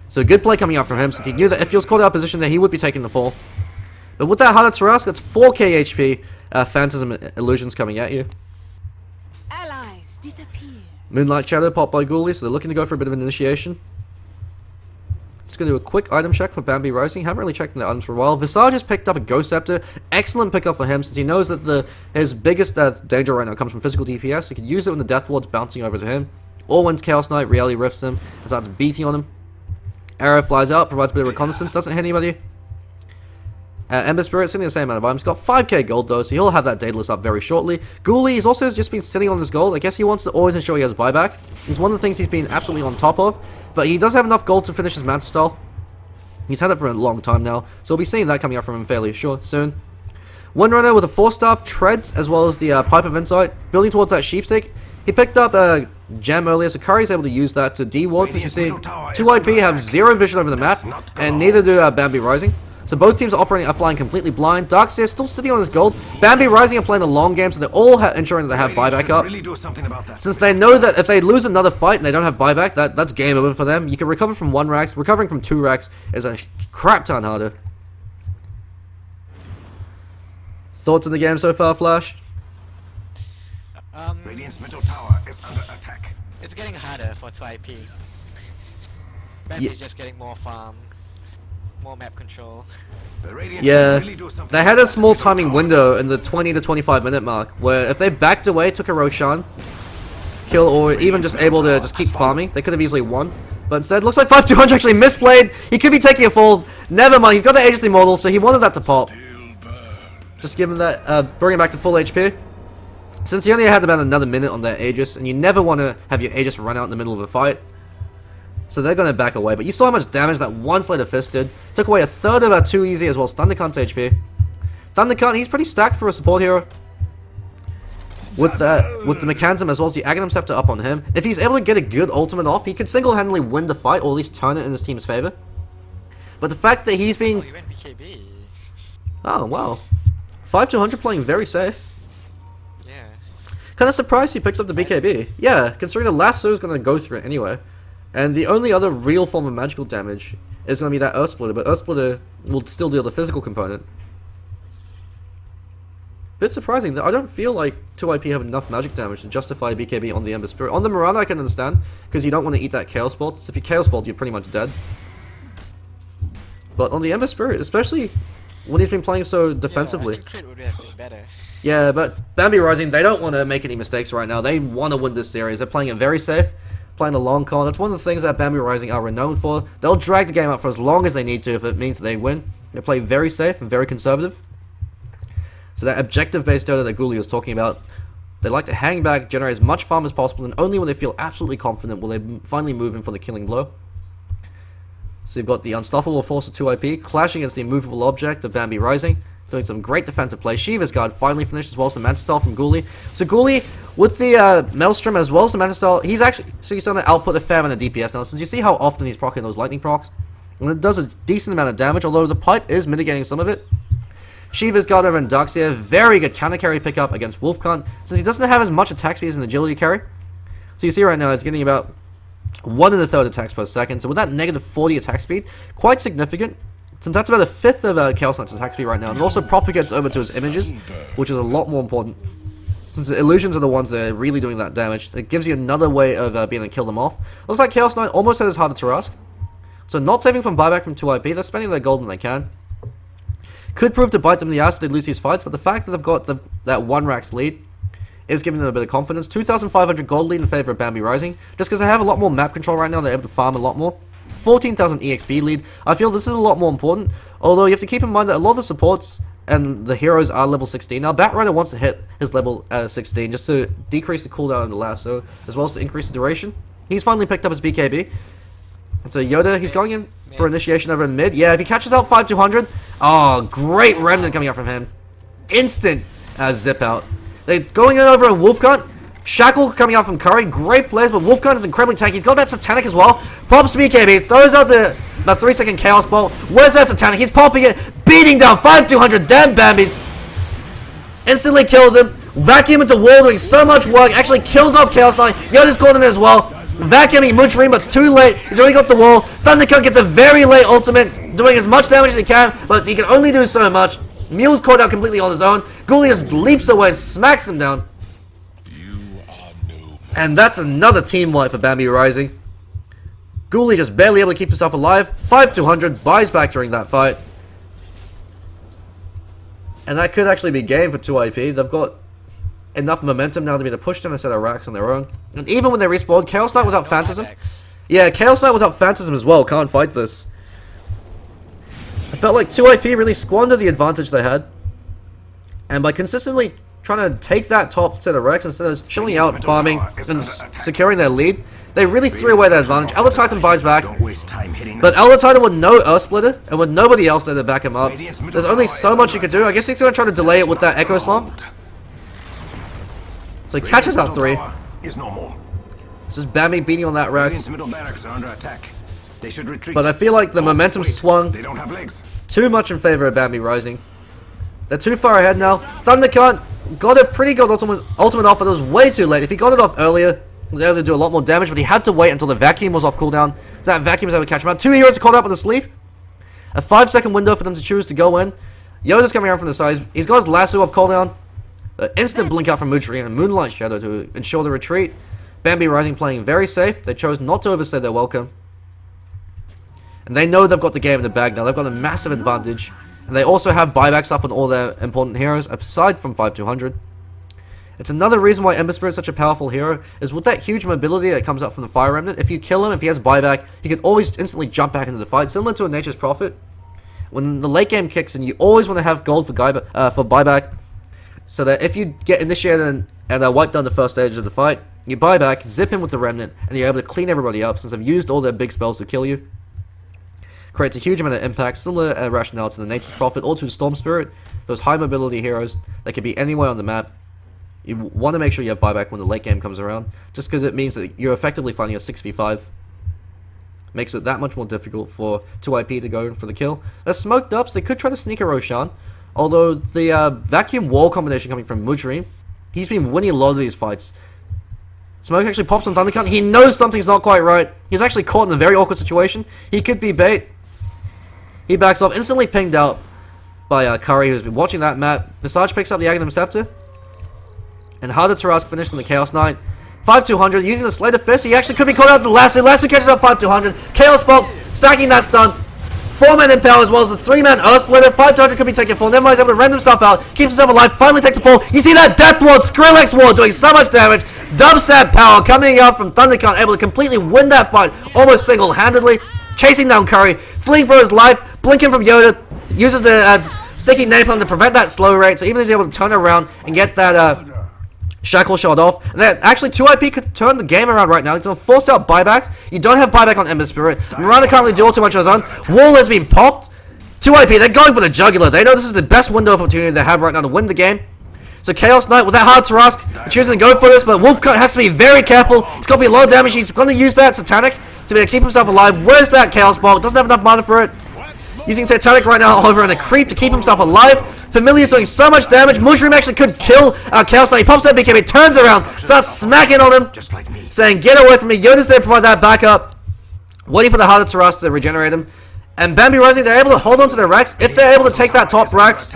So good play coming out from him, since he knew that if he was caught out of position there, he would be taking the fall. But with that Harder Tarask, that's 4k HP Phantasm Illusions coming at you. Allies disappear. Moonlight Shadow popped by Ghoulie, so they're looking to go for a bit of an initiation. Just going to do a quick item check for Bambi Rising. Haven't really checked the items for a while. Visage has picked up a Ghost Scepter. Excellent pickup for him, since he knows that his biggest danger right now comes from physical DPS. He can use it when the Death Ward's bouncing over to him, or when Chaos Knight Reality Rifts him and starts beating on him. Arrow flies out, provides a bit of reconnaissance, doesn't hit anybody. Ember Spirit sitting the same amount of items. Got 5k gold though, so he'll have that Daedalus up very shortly. Ghoulie has also just been sitting on his gold. I guess he wants to always ensure he has buyback. It's one of the things he's been absolutely on top of. But he does have enough gold to finish his Manta Style. He's had it for a long time now, so we'll be seeing that coming up from him fairly soon. Windrunner with a 4-staff, Treads, as well as the Pipe of Insight, building towards that Sheepstick. He picked up gem earlier, so Curry's able to use that to de-ward. As you see, 2IP have zero vision over the map, and neither do Bambi Rising. So both teams are operating, are flying completely blind. Darkseer still sitting on his gold. Bambi Rising are playing a long game, so they're all ensuring that they have buyback up. Since they know that if they lose another fight and they don't have buyback, that's game over for them. You can recover from 1 racks. Recovering from 2 racks is a crap ton harder. Thoughts on the game so far, Flash? Radiant's middle tower is under attack. It's getting harder for 2IP. Bambi's just getting more farm, more map control. Yeah, they had a small timing window in the 20 to 25 minute mark where if they backed away, took a Roshan kill, or even just able to just keep farming, they could have easily won. But instead, looks like 5200 actually misplayed. He could be taking a fall. Never mind, he's got the Aegis Immortal, so he wanted that to pop. Just give him that, bring him back to full HP. Since he only had about another minute on their Aegis, and you never want to have your Aegis run out in the middle of a fight. So they're going to back away, but you saw how much damage that one Slayer Fist did. Took away a third of our 2 easy as well as Thundercunt's HP. Thundercunt, he's pretty stacked for a support hero. With the Mechanism as well as the Aghanim Scepter up on him. If he's able to get a good ultimate off, he could single-handedly win the fight, or at least turn it in his team's favor. But the fact that he's being... Oh, he went BKB. Oh, wow. 5200 playing very safe. Yeah. Kind of surprised he picked up the BKB. Yeah, considering the lasso is going to go through it anyway. And the only other real form of magical damage is going to be that Earth Splitter, but Earth Splitter will still deal the physical component. Bit surprising that I don't feel like 2IP have enough magic damage to justify BKB on the Ember Spirit. On the Mirana I can understand, because you don't want to eat that Chaos Bolt. So if you Chaos Bolt, you're pretty much dead. But on the Ember Spirit, especially when he's been playing so defensively. Yeah, I think crit would have been better. Yeah, but Bambi Rising, they don't want to make any mistakes right now. They want to win this series. They're playing it very safe, playing a long con. It's one of the things that Bambi Rising are renowned for. They'll drag the game out for as long as they need to if it means they win. They play very safe and very conservative. So that objective-based Dota that Ghoulie was talking about, they like to hang back, generate as much farm as possible, and only when they feel absolutely confident will they finally move in for the killing blow. So you've got the unstoppable force of 2IP clashing against the immovable object of Bambi Rising, doing some great defensive play. Shiva's Guard finally finished as well as the Manta Style from Ghoulie. So Ghoulie, with the Maelstrom as well as the Manta Style, he's actually, so he's starting to output a fair amount of DPS now, since you see how often he's proccing those lightning procs. And it does a decent amount of damage, although the pipe is mitigating some of it. Shiva's Guard over in Darkseer, very good counter carry pickup against Wolfcunt, since he doesn't have as much attack speed as an agility carry. So you see right now, it's getting about 1 1/3 attacks per second, so with that negative 40 attack speed, quite significant, since that's about a fifth of Chaos Knight's attack speed right now, and it also propagates over to his images, which is a lot more important, since the illusions are the ones that are really doing that damage. It gives you another way of being able to kill them off. Looks like Chaos Knight almost has harder to Taurus, so not saving from buyback from 2IP, they're spending their gold when they can. Could prove to bite them in the ass if they lose these fights, but the fact that they've got that 1 racks lead is giving them a bit of confidence. 2,500 gold lead in favor of Bambi Rising, just because they have a lot more map control right now, they're able to farm a lot more. 14,000 EXP lead, I feel this is a lot more important, although you have to keep in mind that a lot of the supports and the heroes are level 16. Now Batrider wants to hit his level 16 just to decrease the cooldown of the lasso, as well as to increase the duration. He's finally picked up his BKB. And so Yoda, he's going in for initiation over in mid. Yeah, if he catches out 5200, oh, great remnant coming out from him. Instant zip out. They're going in over in Wolfcunt. Shackle coming out from Curry. Great plays, but Wolfcunt is incredibly tanky. He's got that Satanic as well. Pops BKB, throws out the 3-second Chaos Bolt. Where's that Satanic? He's popping it, beating down 5200. Damn Bambi. Instantly kills him. Vacuum into wall, doing so much work. Actually kills off Chaos Knight. Yoda's caught in as well. Vacuuming Moochring, but it's too late. He's already got the wall. Thundercunt gets a very late ultimate, doing as much damage as he can, but he can only do so much. Mule's caught out completely on his own. Ghoulie just leaps away and smacks him down. And that's another team wipe for Bambi Rising. Ghoulie just barely able to keep himself alive. 5200 buys back during that fight. And that could actually be game for 2IP. They've got enough momentum now to be able to push them a set of racks on their own. And even when they respawn, Chaos Knight without Phantasm. Yeah, Chaos Knight without Phantasm as well. Can't fight this. I felt like 2IP really squandered the advantage they had. And by consistently trying to take that top set of wrecks instead of chilling out, farming, and securing their lead, they really threw away that advantage. Elder Titan buys back. But Elder Titan with no Earth Splitter, and with nobody else there to back him up, there's only so much you could do. I guess he's going to try to delay it with that Echo Slam. So he catches out 3. It's just Bambi beating on that Rex. Radiant's middle barracks are under attack. They should retreat. But I feel like the momentum Wait, swung They don't have legs. too much in favor of Bambi Rising. They're too far ahead now. Thundercut got a pretty good ultimate off, but it was way too late. If he got it off earlier, he was able to do a lot more damage, but he had to wait until the vacuum was off cooldown. So that vacuum was able to catch him out. 2 heroes are caught up with a sleep. A 5-second window for them to choose to go in. Yoda's coming around from the side. He's got his lasso off cooldown. Instant blink out from Mudri and Moonlight Shadow to ensure the retreat. Bambi Rising playing very safe. They chose not to overstay their welcome. And they know they've got the game in the bag now. They've got a massive advantage. And they also have buybacks up on all their important heroes, aside from 5200. It's another reason why Ember Spirit's such a powerful hero, is with that huge mobility that comes up from the Fire Remnant. If you kill him, if he has buyback, he can always instantly jump back into the fight, similar to a Nature's Prophet. When the late game kicks in, you always want to have gold for buyback, so that if you get initiated and wipe down the first stage of the fight, you buy back, zip in with the Remnant, and you're able to clean everybody up since they've used all their big spells to kill you. Creates a huge amount of impact, similar rationale to the Nature's Prophet or to the Storm Spirit. Those high mobility heroes that can be anywhere on the map. You want to make sure you have buyback when the late game comes around, just because it means that you're effectively fighting a 6v5. Makes it that much more difficult for 2IP to go for the kill. They're smoked up, so they could try to sneak a Roshan. Although the vacuum wall combination coming from Mudri, he's been winning a lot of these fights. Smoke actually pops on Thundercut. He knows something's not quite right. He's actually caught in a very awkward situation. He could be bait. He backs off, instantly pinged out by Curry, who's been watching that map. Visage picks up the Aghanim Scepter. And Harder Tarask finished on the Chaos Knight. 5200 using the Slate of Fist. He actually could be caught out the Lasso. Lasso catches up 5200. Chaos Bolt stacking that stun. 4-man Impale as well as the 3-man Earth Splitter. 5200 could be taking full. Never mind, he's able to rend himself out. Keeps himself alive. Finally takes the fall. You see that Death Ward, Skrillex Ward doing so much damage. Dubstep power coming out from Thundercut, able to completely win that fight almost single-handedly. Chasing down Curry. Fleeing for his life. Blinking from Yoda. Uses the sticky napalm to prevent that slow rate. So even if he's able to turn around and get that Shackle shot off. And then actually 2IP could turn the game around right now. He's going to force out buybacks. You don't have buyback on Ember Spirit. Mirana can't really do too much on his own. Wall has been popped. 2IP, they're going for the jugular. They know this is the best window of opportunity they have right now to win the game. So Chaos Knight with that hard Tarask choosing to go for this, but Wolfcut has to be very careful. It's going to be a lot of damage. He's going to use that Satanic to be able to keep himself alive. Where's that Chaos Bolt? Doesn't have enough mana for it. Using Satanic right now over in a creep to keep himself alive. Familiar's doing so much damage. Mushroom actually could kill Chaos Knight. He pops that BKB, he turns around, starts smacking on him, Just like me. saying, "Get away from me." Yoda's there to provide that backup, waiting for the Harder Tarask to regenerate him. And Bambi Rising, they're able to hold on to their Rex. If they're able to take that top Rex,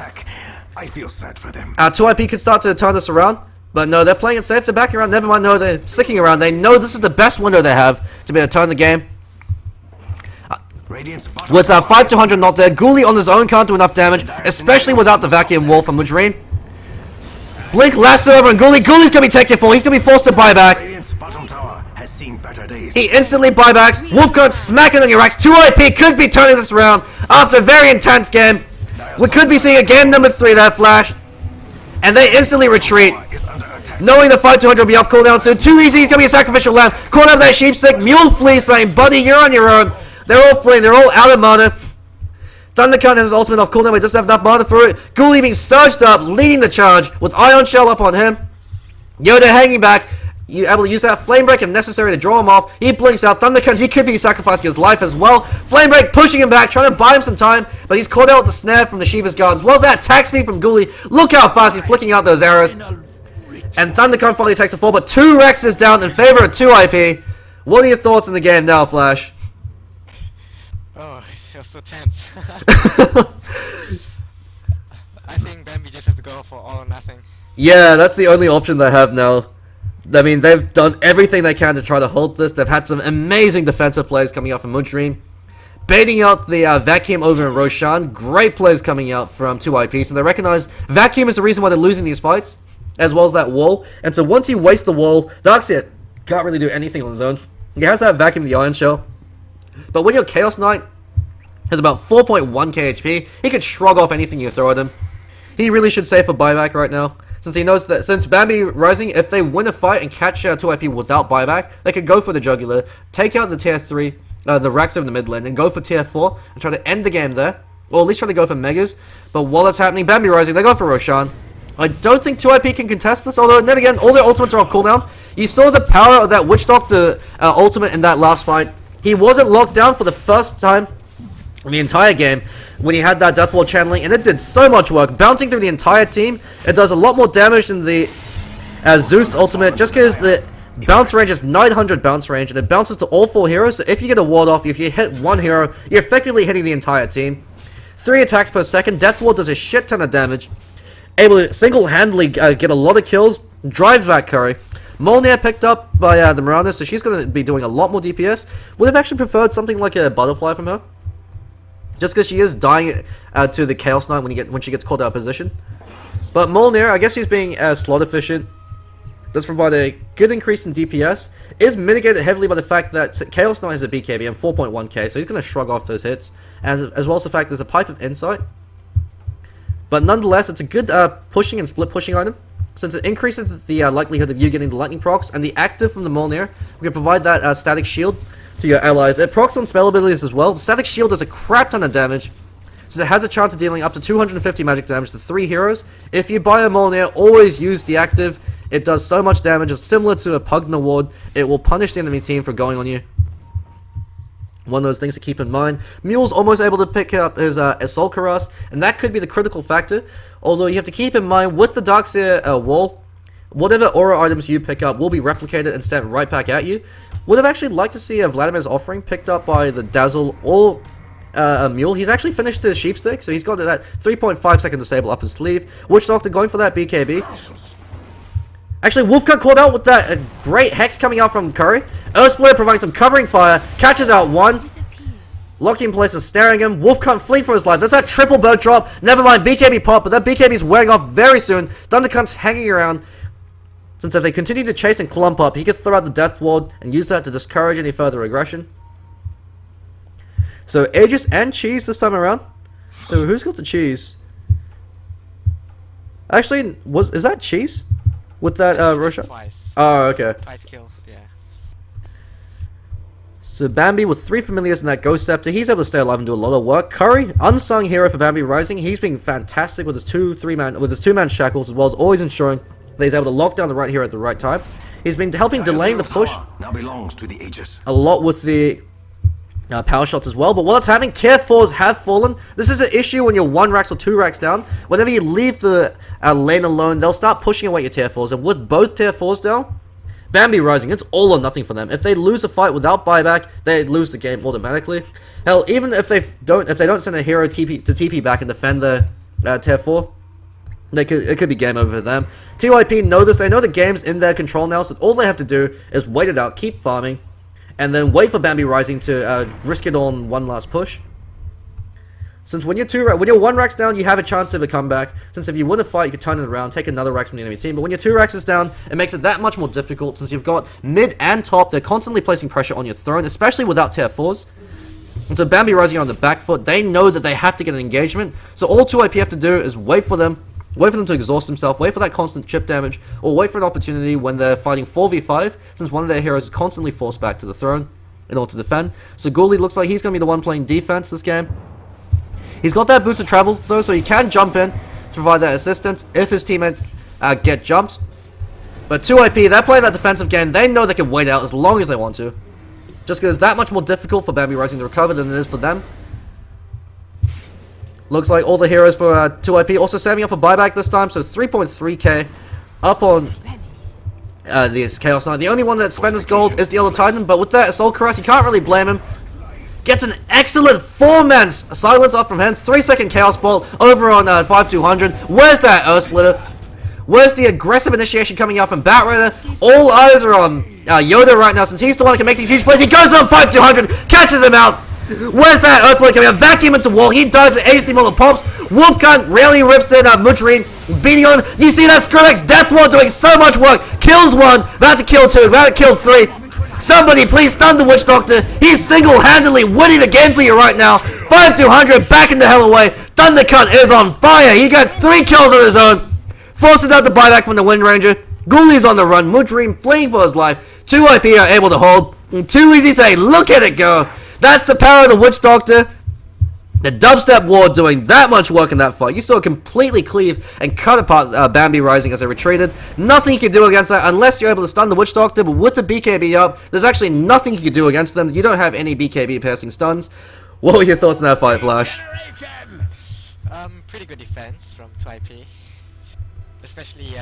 I feel sad for them. 2IP could start to turn this around. But no, they're playing it safe. They're backing around. Never mind, no, they're sticking around. They know this is the best window they have to be able to turn the game. With 5200 not there, Ghoulie on his own can't do enough damage, especially without the vacuum wall from Mudreen. Blink lasso over and Ghoulie. Ghoulie's gonna be taken full. He's gonna be forced to buy back. Bottom tower has seen better days. He instantly buybacks. Wolfguard smacking on your racks. 2IP could be turning this around after a very intense game. We could be seeing a game number 3 there, Flash. And they instantly retreat, knowing the 5200 will be off cooldown soon. Too easy, he's gonna be a sacrificial lamb. Caught up that sheepstick. Mule Flea saying, "Buddy, you're on your own." They're all fleeing, they're all out of mana. Thundercut has his ultimate off cooldown, but he doesn't have enough mana for it. Ghoulie being surged up, leading the charge, with Ion Shell up on him. Yoda hanging back, you able to use that Flame Break if necessary to draw him off. He blinks out. Thundercut, he could be sacrificing his life as well. Flame Break pushing him back, trying to buy him some time, but he's caught out with the snare from the Shiva's Guard, as well as that attack speed from Ghoulie. Look how fast he's flicking out those arrows. And Thundercut finally takes a fall, but 2 Rexes down in favor of 2IP. What are your thoughts on the game now, Flash? Oh, it was so tense. I think Bambi just have to go for all or nothing. Yeah, that's the only option they have now. I mean, they've done everything they can to try to hold this. They've had some amazing defensive plays coming out from Mudreen. Baiting out the Vacuum over in Roshan. Great plays coming out from 2IP. So they recognize Vacuum is the reason why they're losing these fights, as well as that wall. And so once you waste the wall, Darkseer can't really do anything on his own. He has that Vacuum the Iron Shell. But when your Chaos Knight has about 4.1k HP, he could shrug off anything you throw at him. He really should save for buyback right now, since he knows that since Bambi Rising, if they win a fight and catch 2IP without buyback, they could go for the jugular, take out the tier 3, the Rax over the mid lane, and go for tier 4 and try to end the game there, or at least try to go for Megas. But while that's happening, Bambi Rising, they go for Roshan. I don't think 2IP can contest this, although then again, all their ultimates are off cooldown. You saw the power of that Witch Doctor ultimate in that last fight. He wasn't locked down for the first time in the entire game when he had that Death Ward channeling, and it did so much work, bouncing through the entire team. It does a lot more damage than the Zeus ultimate, just because the bounce range is 900 bounce range, and it bounces to all 4 heroes, so if you get a ward off, if you hit one hero, you're effectively hitting the entire team. 3 attacks per second, Death Ward does a shit ton of damage, able to single-handedly get a lot of kills, drives back Curry. Molnir picked up by the Mirana, so she's going to be doing a lot more DPS. Would have actually preferred something like a Butterfly from her, just because she is dying to the Chaos Knight when she gets called out of position. But Molnir, I guess he's being slot efficient, does provide a good increase in DPS, is mitigated heavily by the fact that Chaos Knight has a BKB and 4.1k, so he's going to shrug off those hits, and as well as the fact there's a Pipe of Insight. But nonetheless, it's a good pushing and split pushing item, since it increases the likelihood of you getting the lightning procs, and the active from the Molnir we can provide that static shield to your allies. It procs on spell abilities as well. The static shield does a crap ton of damage, so it has a chance of dealing up to 250 magic damage to 3 heroes. If you buy a Molnir, always use the active. It does so much damage. It's similar to a Pugna Ward. It will punish the enemy team for going on you. One of those things to keep in mind. Mule's almost able to pick up his Assault Cuirass, and that could be the critical factor. Although you have to keep in mind, with the Darkseer wall, whatever aura items you pick up will be replicated and sent right back at you. Would have actually liked to see a Vladimir's Offering picked up by the Dazzle or a Mule. He's actually finished the Sheep Stick, so he's got that 3.5 second disable up his sleeve. Witch Doctor going for that BKB. Actually, Wolf got caught out with that great Hex coming out from Curry. Earthsplitter providing some covering fire, catches out one. Locking in place and staring him. Wolf can't flee for his life. That's that triple bird drop. Never mind, BKB pop, but that BKB is wearing off very soon. Thundercunt's hanging around. Since if they continue to chase and clump up, he could throw out the Death Ward and use that to discourage any further aggression. So, Aegis and Cheese this time around. So, who's got the Cheese? Actually, is that Cheese? With that, Roshan? Twice. Oh, okay. Twice kill, yeah. So Bambi with 3 familiars in that Ghost Scepter, he's able to stay alive and do a lot of work. Curry, unsung hero for Bambi Rising, he's being fantastic with his two-man shackles, as well as always ensuring that he's able to lock down the right hero at the right time. He's been helping delaying the push now belongs to the Aegis. a lot with the power shots as well. But what's happening? Tier 4s have fallen. This is an issue when you're 1 racks or 2 racks down. Whenever you leave the lane alone, they'll start pushing away your tier 4s. And with both tier 4s down, Bambi Rising, it's all or nothing for them. If they lose a fight without buyback, they lose the game automatically. Hell, even if they don't send a hero TP back and defend the tier 4, it could be game over for them. TYP know this. They know the game's in their control now, so all they have to do is wait it out, keep farming, and then wait for Bambi Rising to risk it on one last push. Since when you're 1 racks down, you have a chance of a comeback. Since if you win a fight, you can turn it around, take another racks from the enemy team. But when you're 2 racks is down, it makes it that much more difficult. Since you've got mid and top, they're constantly placing pressure on your throne, especially without tier 4s. And so Bambi Rising are on the back foot. They know that they have to get an engagement. So all 2IP have to do is wait for them to exhaust themselves, wait for that constant chip damage, or wait for an opportunity when they're fighting 4v5, since one of their heroes is constantly forced back to the throne in order to defend. So Ghoulie looks like he's going to be the one playing defense this game. He's got that boots of travel though, so he can jump in to provide that assistance if his teammates get jumped. But 2IP, they're playing that defensive game. They know they can wait out as long as they want to. Just because it's that much more difficult for Bambi Rising to recover than it is for them. Looks like all the heroes for 2IP also saving up for buyback this time, so 3.3k up on this Chaos Knight. The only one that spent his gold is the other Titan, but with that Assault Cuirass, you can't really blame him. Gets an excellent 4-man silence up from him. 3-second Chaos Bolt over on 5200. Where's that Earthsplitter? Where's the aggressive initiation coming out from Batrider? All eyes are on Yoda right now, since he's the one that can make these huge plays. He goes on 5200, catches him out. Where's that Earthsplitter coming out? Vacuum into wall. He dies the AC model pops. Wolfcunt really rips in Mutrine, beating on. You see that Skrillex Death Ward doing so much work. Kills 1, about to kill 2, about to kill 3. Somebody please stun the Witch Doctor. He's single-handedly winning the game for you right now. 5200 back in the hell away. Thundercunt is on fire. He gets 3 kills on his own. Forces out the buyback from the Wind Ranger. Ghoulie's on the run. Mutrine fleeing for his life. 2IP are able to hold. And 2 Easy say, look at it go. That's the power of the Witch Doctor. The dubstep ward doing that much work in that fight. You saw it completely cleave and cut apart Bambi Rising as they retreated. Nothing you can do against that unless you're able to stun the Witch Doctor, but with the BKB up, there's actually nothing you can do against them. You don't have any BKB piercing stuns. What were your thoughts on that fight, Flash? Pretty good defense from 2IP. Especially,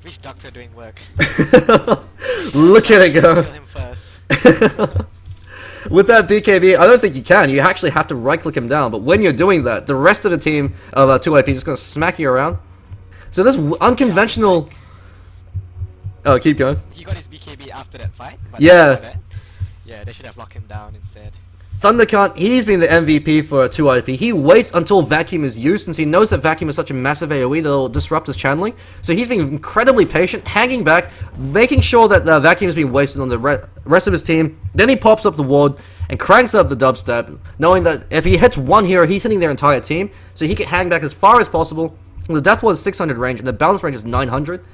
Witch Doctor doing work. Look at it go. Kill him first. With that BKB, I don't think you can. You actually have to right-click him down. But when you're doing that, the rest of the team of 2IP is just going to smack you around. So this unconventional... Oh, keep going. He got his BKB after that fight. But Yeah. Yeah, they should have locked him down instead. Thundercant, he's been the MVP for 2IP. He waits until Vacuum is used, since he knows that Vacuum is such a massive AoE that it'll disrupt his channeling. So he's been incredibly patient, hanging back, making sure that the Vacuum is being wasted on the rest of his team. Then he pops up the ward and cranks up the dubstep, knowing that if he hits one hero, he's hitting their entire team. So he can hang back as far as possible. And the death ward is 600 range, and the balance range is 900.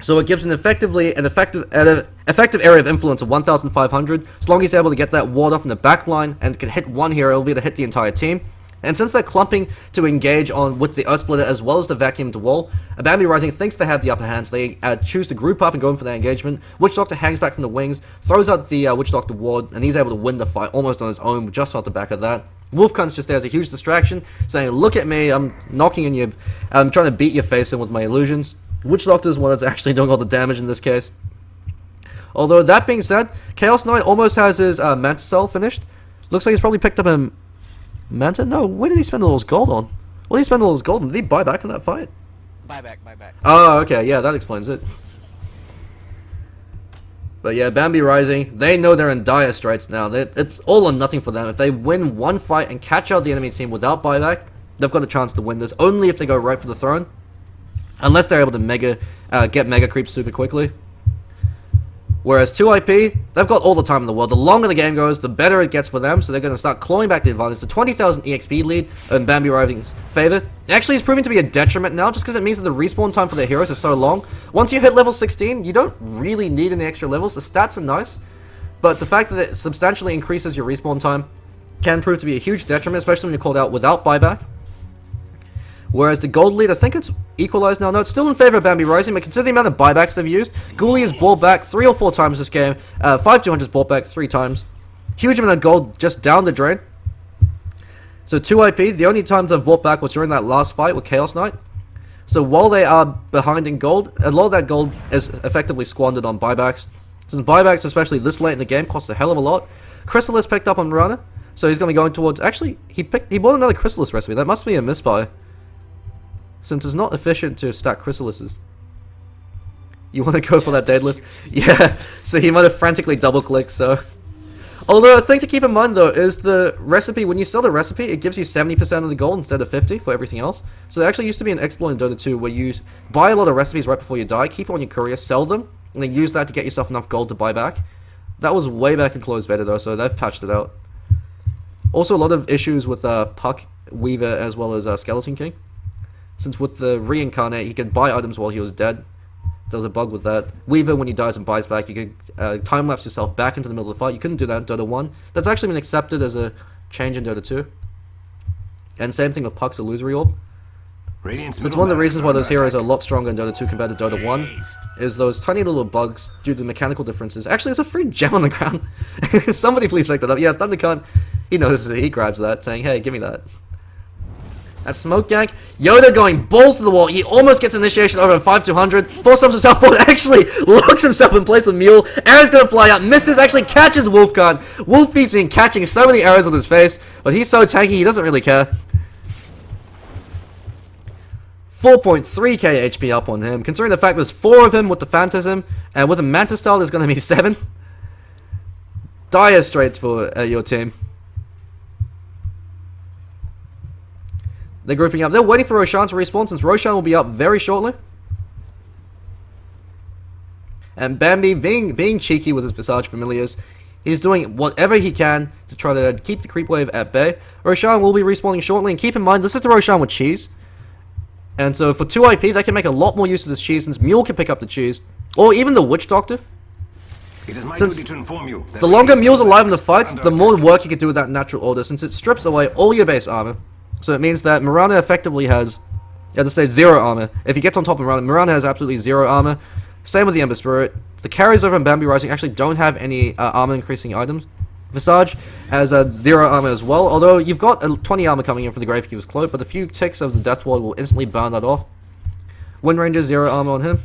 So it gives an effective area of influence of 1,500. As long as he's able to get that ward off in the back line and can hit one hero, it'll be able to hit the entire team. And since they're clumping to engage on with the Earth Splitter as well as the Vacuum to wall, Bambi Rising thinks they have the upper hand, so they choose to group up and go in for their engagement. Witch Doctor hangs back from the wings, throws out the Witch Doctor ward, and he's able to win the fight almost on his own, just off the back of that. Wolfcunt's just there as a huge distraction, saying, "Look at me, I'm knocking in your... I'm trying to beat your face in with my illusions." Witch Doctor is one that's actually doing all the damage in this case. Although, that being said, Chaos Knight almost has his Manta Cell finished. Looks like he's probably picked up a Manta? No, where did he spend all his gold on? What did he spend all his gold on? Did he buy back in that fight? Buy back. Oh, okay, yeah, that explains it. But yeah, Bambi Rising, they know they're in dire straits now. It's all or nothing for them. If they win one fight and catch out the enemy team without buyback, they've got a chance to win this, only if they go right for the throne. Unless they're able to get mega creeps super quickly. Whereas 2IP, they've got all the time in the world. The longer the game goes, the better it gets for them. So they're going to start clawing back the advantage. The 20,000 EXP lead in Bambi Rising's favor actually is proving to be a detriment now, just because it means that the respawn time for their heroes is so long. Once you hit level 16, you don't really need any extra levels. The stats are nice, but the fact that it substantially increases your respawn time can prove to be a huge detriment, especially when you're called out without buyback. Whereas the gold lead, I think it's equalized now. No, it's still in favor of Bambi Rising, but consider the amount of buybacks they've used. Ghoulie has bought back 3 or 4 times this game. 5200's bought back 3 times. Huge amount of gold just down the drain. So 2IP, the only times I've bought back was during that last fight with Chaos Knight. So while they are behind in gold, a lot of that gold is effectively squandered on buybacks. Since buybacks, especially this late in the game, cost a hell of a lot. Chrysalis picked up on Mirana, so he's going to be going towards... Actually, he bought another Chrysalis recipe. That must be a misbuy, since it's not efficient to stack Chrysalises. You want to go for that Daedalus? Yeah, so he might have frantically double-clicked, so... Although, a thing to keep in mind, though, is the recipe, when you sell the recipe, it gives you 70% of the gold instead of 50 for everything else. So there actually used to be an exploit in Dota 2 where you buy a lot of recipes right before you die, keep it on your courier, sell them, and then use that to get yourself enough gold to buy back. That was way back in closed beta, though, so they've patched it out. Also, a lot of issues with Puck, Weaver, as well as Skeleton King. Since with the Reincarnate, he could buy items while he was dead. There was a bug with that. Weaver, when he dies and buys back, you could time-lapse yourself back into the middle of the fight. You couldn't do that in Dota 1. That's actually been accepted as a change in Dota 2. And same thing with Puck's Illusory Orb. So it's one of the reasons why those heroes are a lot stronger in Dota 2 compared to Dota 1, is those tiny little bugs due to the mechanical differences. Actually, there's a free gem on the ground. Somebody please pick that up. Yeah, Thundercant, he notices it. He grabs that, saying, hey, give me that. That smoke gank. Yoda going balls to the wall. He almost gets initiation over 5200. Force himself forward. Actually locks himself in place with Mule. Arrow's gonna fly out. Misses. Actually catches Wolfguard. Wolfbeat's been catching so many arrows on his face, but he's so tanky he doesn't really care. 4.3k HP up on him. Considering the fact there's 4 of him with the Phantasm, and with a Manta style there's gonna be 7. Dire straits for your team. They're grouping up. They're waiting for Roshan to respawn, since Roshan will be up very shortly. And Bambi, being cheeky with his Visage familiars, he's doing whatever he can to try to keep the creep wave at bay. Roshan will be respawning shortly, and keep in mind, this is the Roshan with cheese. And so for 2IP, they can make a lot more use of this cheese, since Mule can pick up the cheese. Or even the Witch Doctor. It is my Since duty to inform you that the longer Radiant's Mule's middle alive in the is fights, under the more attack. work you can do with that natural order, since it strips away all your base armor. So it means that Mirana effectively has, as I say, 0 armor. If he gets on top of Mirana has absolutely 0 armor. Same with the Ember Spirit. The carries over in Bambi Rising actually don't have any armor increasing items. Visage has 0 armor as well, although you've got 20 armor coming in from the Gravekeeper's Cloak, but a few ticks of the Death Ward will instantly burn that off. Wind Ranger, 0 armor on him.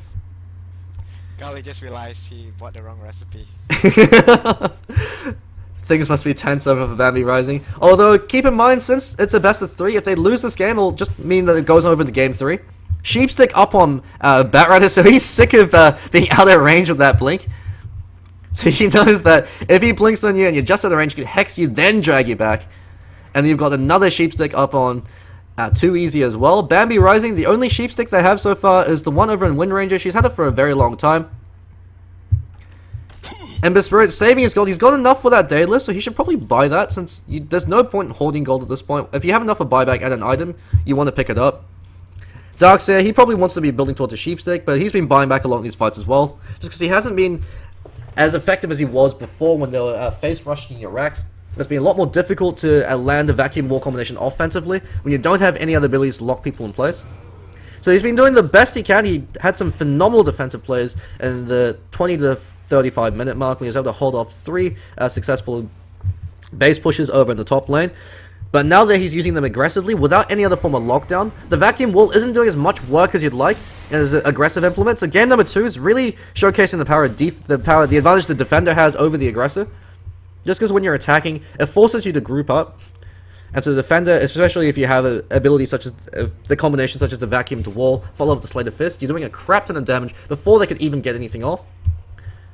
Golly just realized he bought the wrong recipe. Things must be tense over for Bambi Rising. Although, keep in mind, since it's a best of 3, if they lose this game, it'll just mean that it goes over to game 3. Sheepstick up on Batrider, so he's sick of being out of range with that blink. So he knows that if he blinks on you and you're just out of range, he can hex you, then drag you back. And then you've got another Sheepstick up on 2 easy as well. Bambi Rising, the only Sheepstick they have so far is the one over in Wind Ranger. She's had it for a very long time. Ember Spirit saving his gold. He's got enough for that Daedalus, so he should probably buy that, since there's no point in holding gold at this point. If you have enough for buyback and an item, you want to pick it up. Darkseer, he probably wants to be building towards a Sheepstick, but he's been buying back a lot in these fights as well. Just because he hasn't been as effective as he was before when they were face rushing your racks. It's been a lot more difficult to land a Vacuum Wall combination offensively when you don't have any other abilities to lock people in place. So he's been doing the best he can. He had some phenomenal defensive plays in the 20 to 35 minute mark when he was able to hold off 3 successful base pushes over in the top lane. But now that he's using them aggressively without any other form of lockdown, the Vacuum Wall isn't doing as much work as you'd like as an aggressive implement. So game number 2 is really showcasing the power of the advantage the defender has over the aggressor. Just because when you're attacking, it forces you to group up. And so the defender, especially if you have an ability such as the combination such as the Vacuum to Wall, followed with the Slate of Fist, you're doing a crap ton of damage before they could even get anything off.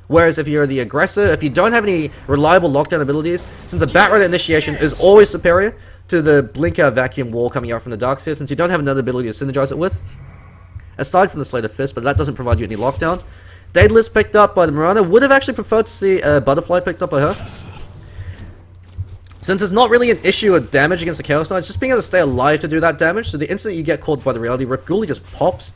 Whereas if you're the aggressor, if you don't have any reliable lockdown abilities, since the Batrider initiation is always superior to the Blinker Vacuum Wall coming out from the Darkseer, since you don't have another ability to synergize it with, aside from the Slate of Fist, but that doesn't provide you any lockdown. Daedalus picked up by the Mirana. Would have actually preferred to see a Butterfly picked up by her. Since it's not really an issue of damage against the Chaos Knight, it's just being able to stay alive to do that damage, so the instant you get caught by the Reality Rift, Ghoulie just pops.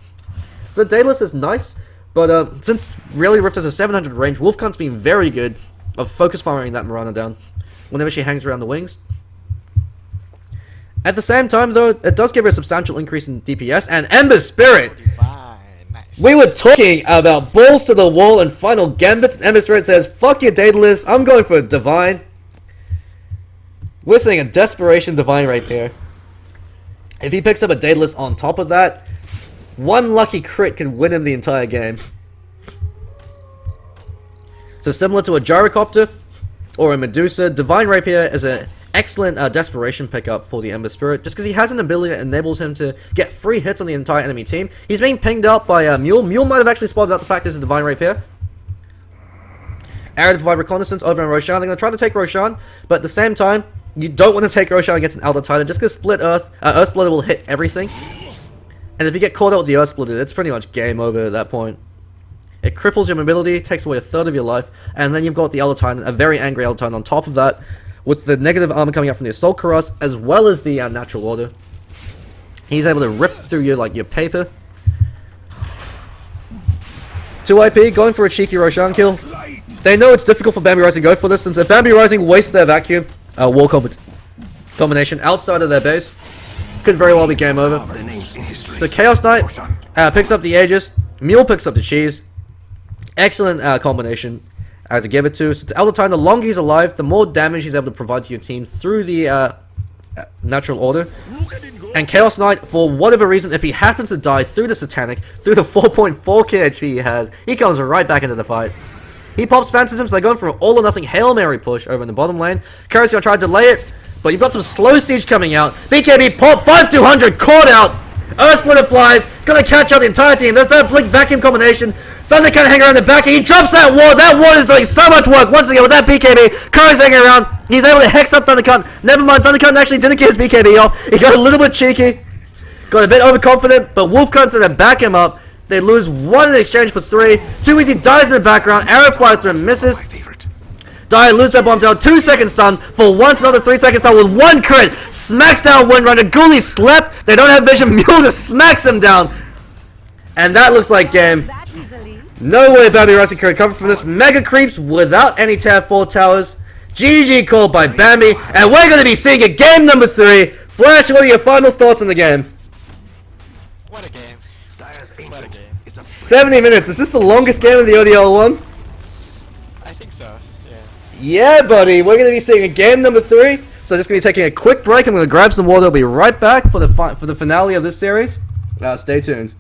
So Daedalus is nice, but since Reality Rift has a 700 range, Wolfcunt's been very good of focus firing that Mirana down whenever she hangs around the wings. At the same time, though, it does give her a substantial increase in DPS, and Ember Spirit! Divine, nice. We were talking about balls to the wall and final gambits, and Ember Spirit says, fuck your Daedalus, I'm going for a Divine. We're seeing a Desperation Divine right there. If he picks up a Daedalus on top of that, one lucky crit can win him the entire game. So similar to a Gyrocopter or a Medusa, Divine Rapier is an excellent Desperation pickup for the Ember Spirit, just because he has an ability that enables him to get free hits on the entire enemy team. He's being pinged out by Mule. Mule might have actually spotted out the fact there's a Divine Rapier. Arrow to provide reconnaissance over on Roshan. They're going to try to take Roshan, but at the same time, you don't want to take Roshan against an Elder Titan, just because Split Earth, Earth Splitter will hit everything. And if you get caught out with the Earth Splitter, it's pretty much game over at that point. It cripples your mobility, takes away a third of your life, and then you've got the Elder Titan, a very angry Elder Titan on top of that, with the negative armor coming out from the Assault Cuirass, as well as the Natural Order. He's able to rip through your paper. 2 IP, going for a cheeky Roshan kill. They know it's difficult for Bambi Rising to go for this, since if Bambi Rising wastes their Vacuum Wall combination outside of their base, could very well be game over. So Chaos Knight picks up the Aegis, Mule picks up the Cheese. Excellent combination to give it to. So to Elder Titan, the longer he's alive, the more damage he's able to provide to your team through the Natural Order. And Chaos Knight, for whatever reason, if he happens to die through the Satanic, through the 4.4 KHP he has, he comes right back into the fight. He pops Phantasm, so they're going for an all-or-nothing Hail Mary push over in the bottom lane. Currency tried to delay it, but you've got some slow siege coming out. BKB pop, 5-200, caught out. Earth Splitter flies, it's going to catch out the entire team. There's that Blink Vacuum combination. Thunder can't hang around the back, and he drops that ward. That ward is doing so much work once again with that BKB. Curry's hanging around. He's able to hex up Thundercunt. Never mind, Thundercunt actually didn't get his BKB off. He got a little bit cheeky. Got a bit overconfident, but Wolfcunt's going to back him up. They lose 1 in exchange for 3. 2 easy dies in the background. Arrow flies through and misses. Die, lose that bomb down. 2 second stun. For once, another 3 second stun with 1 crit. Smacks down Windrunner. Ghoulie slept. They don't have vision. Mule just smacks him down. And that looks like game. No way Bambi Rising can recover from this. Mega creeps without any tier 4 towers. GG called by Bambi, and we're going to be seeing a game number 3. Flash, what are your final thoughts on the game? What a game. Dire's What a ancient game. is a 70 minutes. Is this the longest game of the ODL 1? I think so, yeah. Yeah, buddy. We're going to be seeing a game number 3. So just going to be taking a quick break. I'm going to grab some water. I'll be right back for the finale of this series. Stay tuned.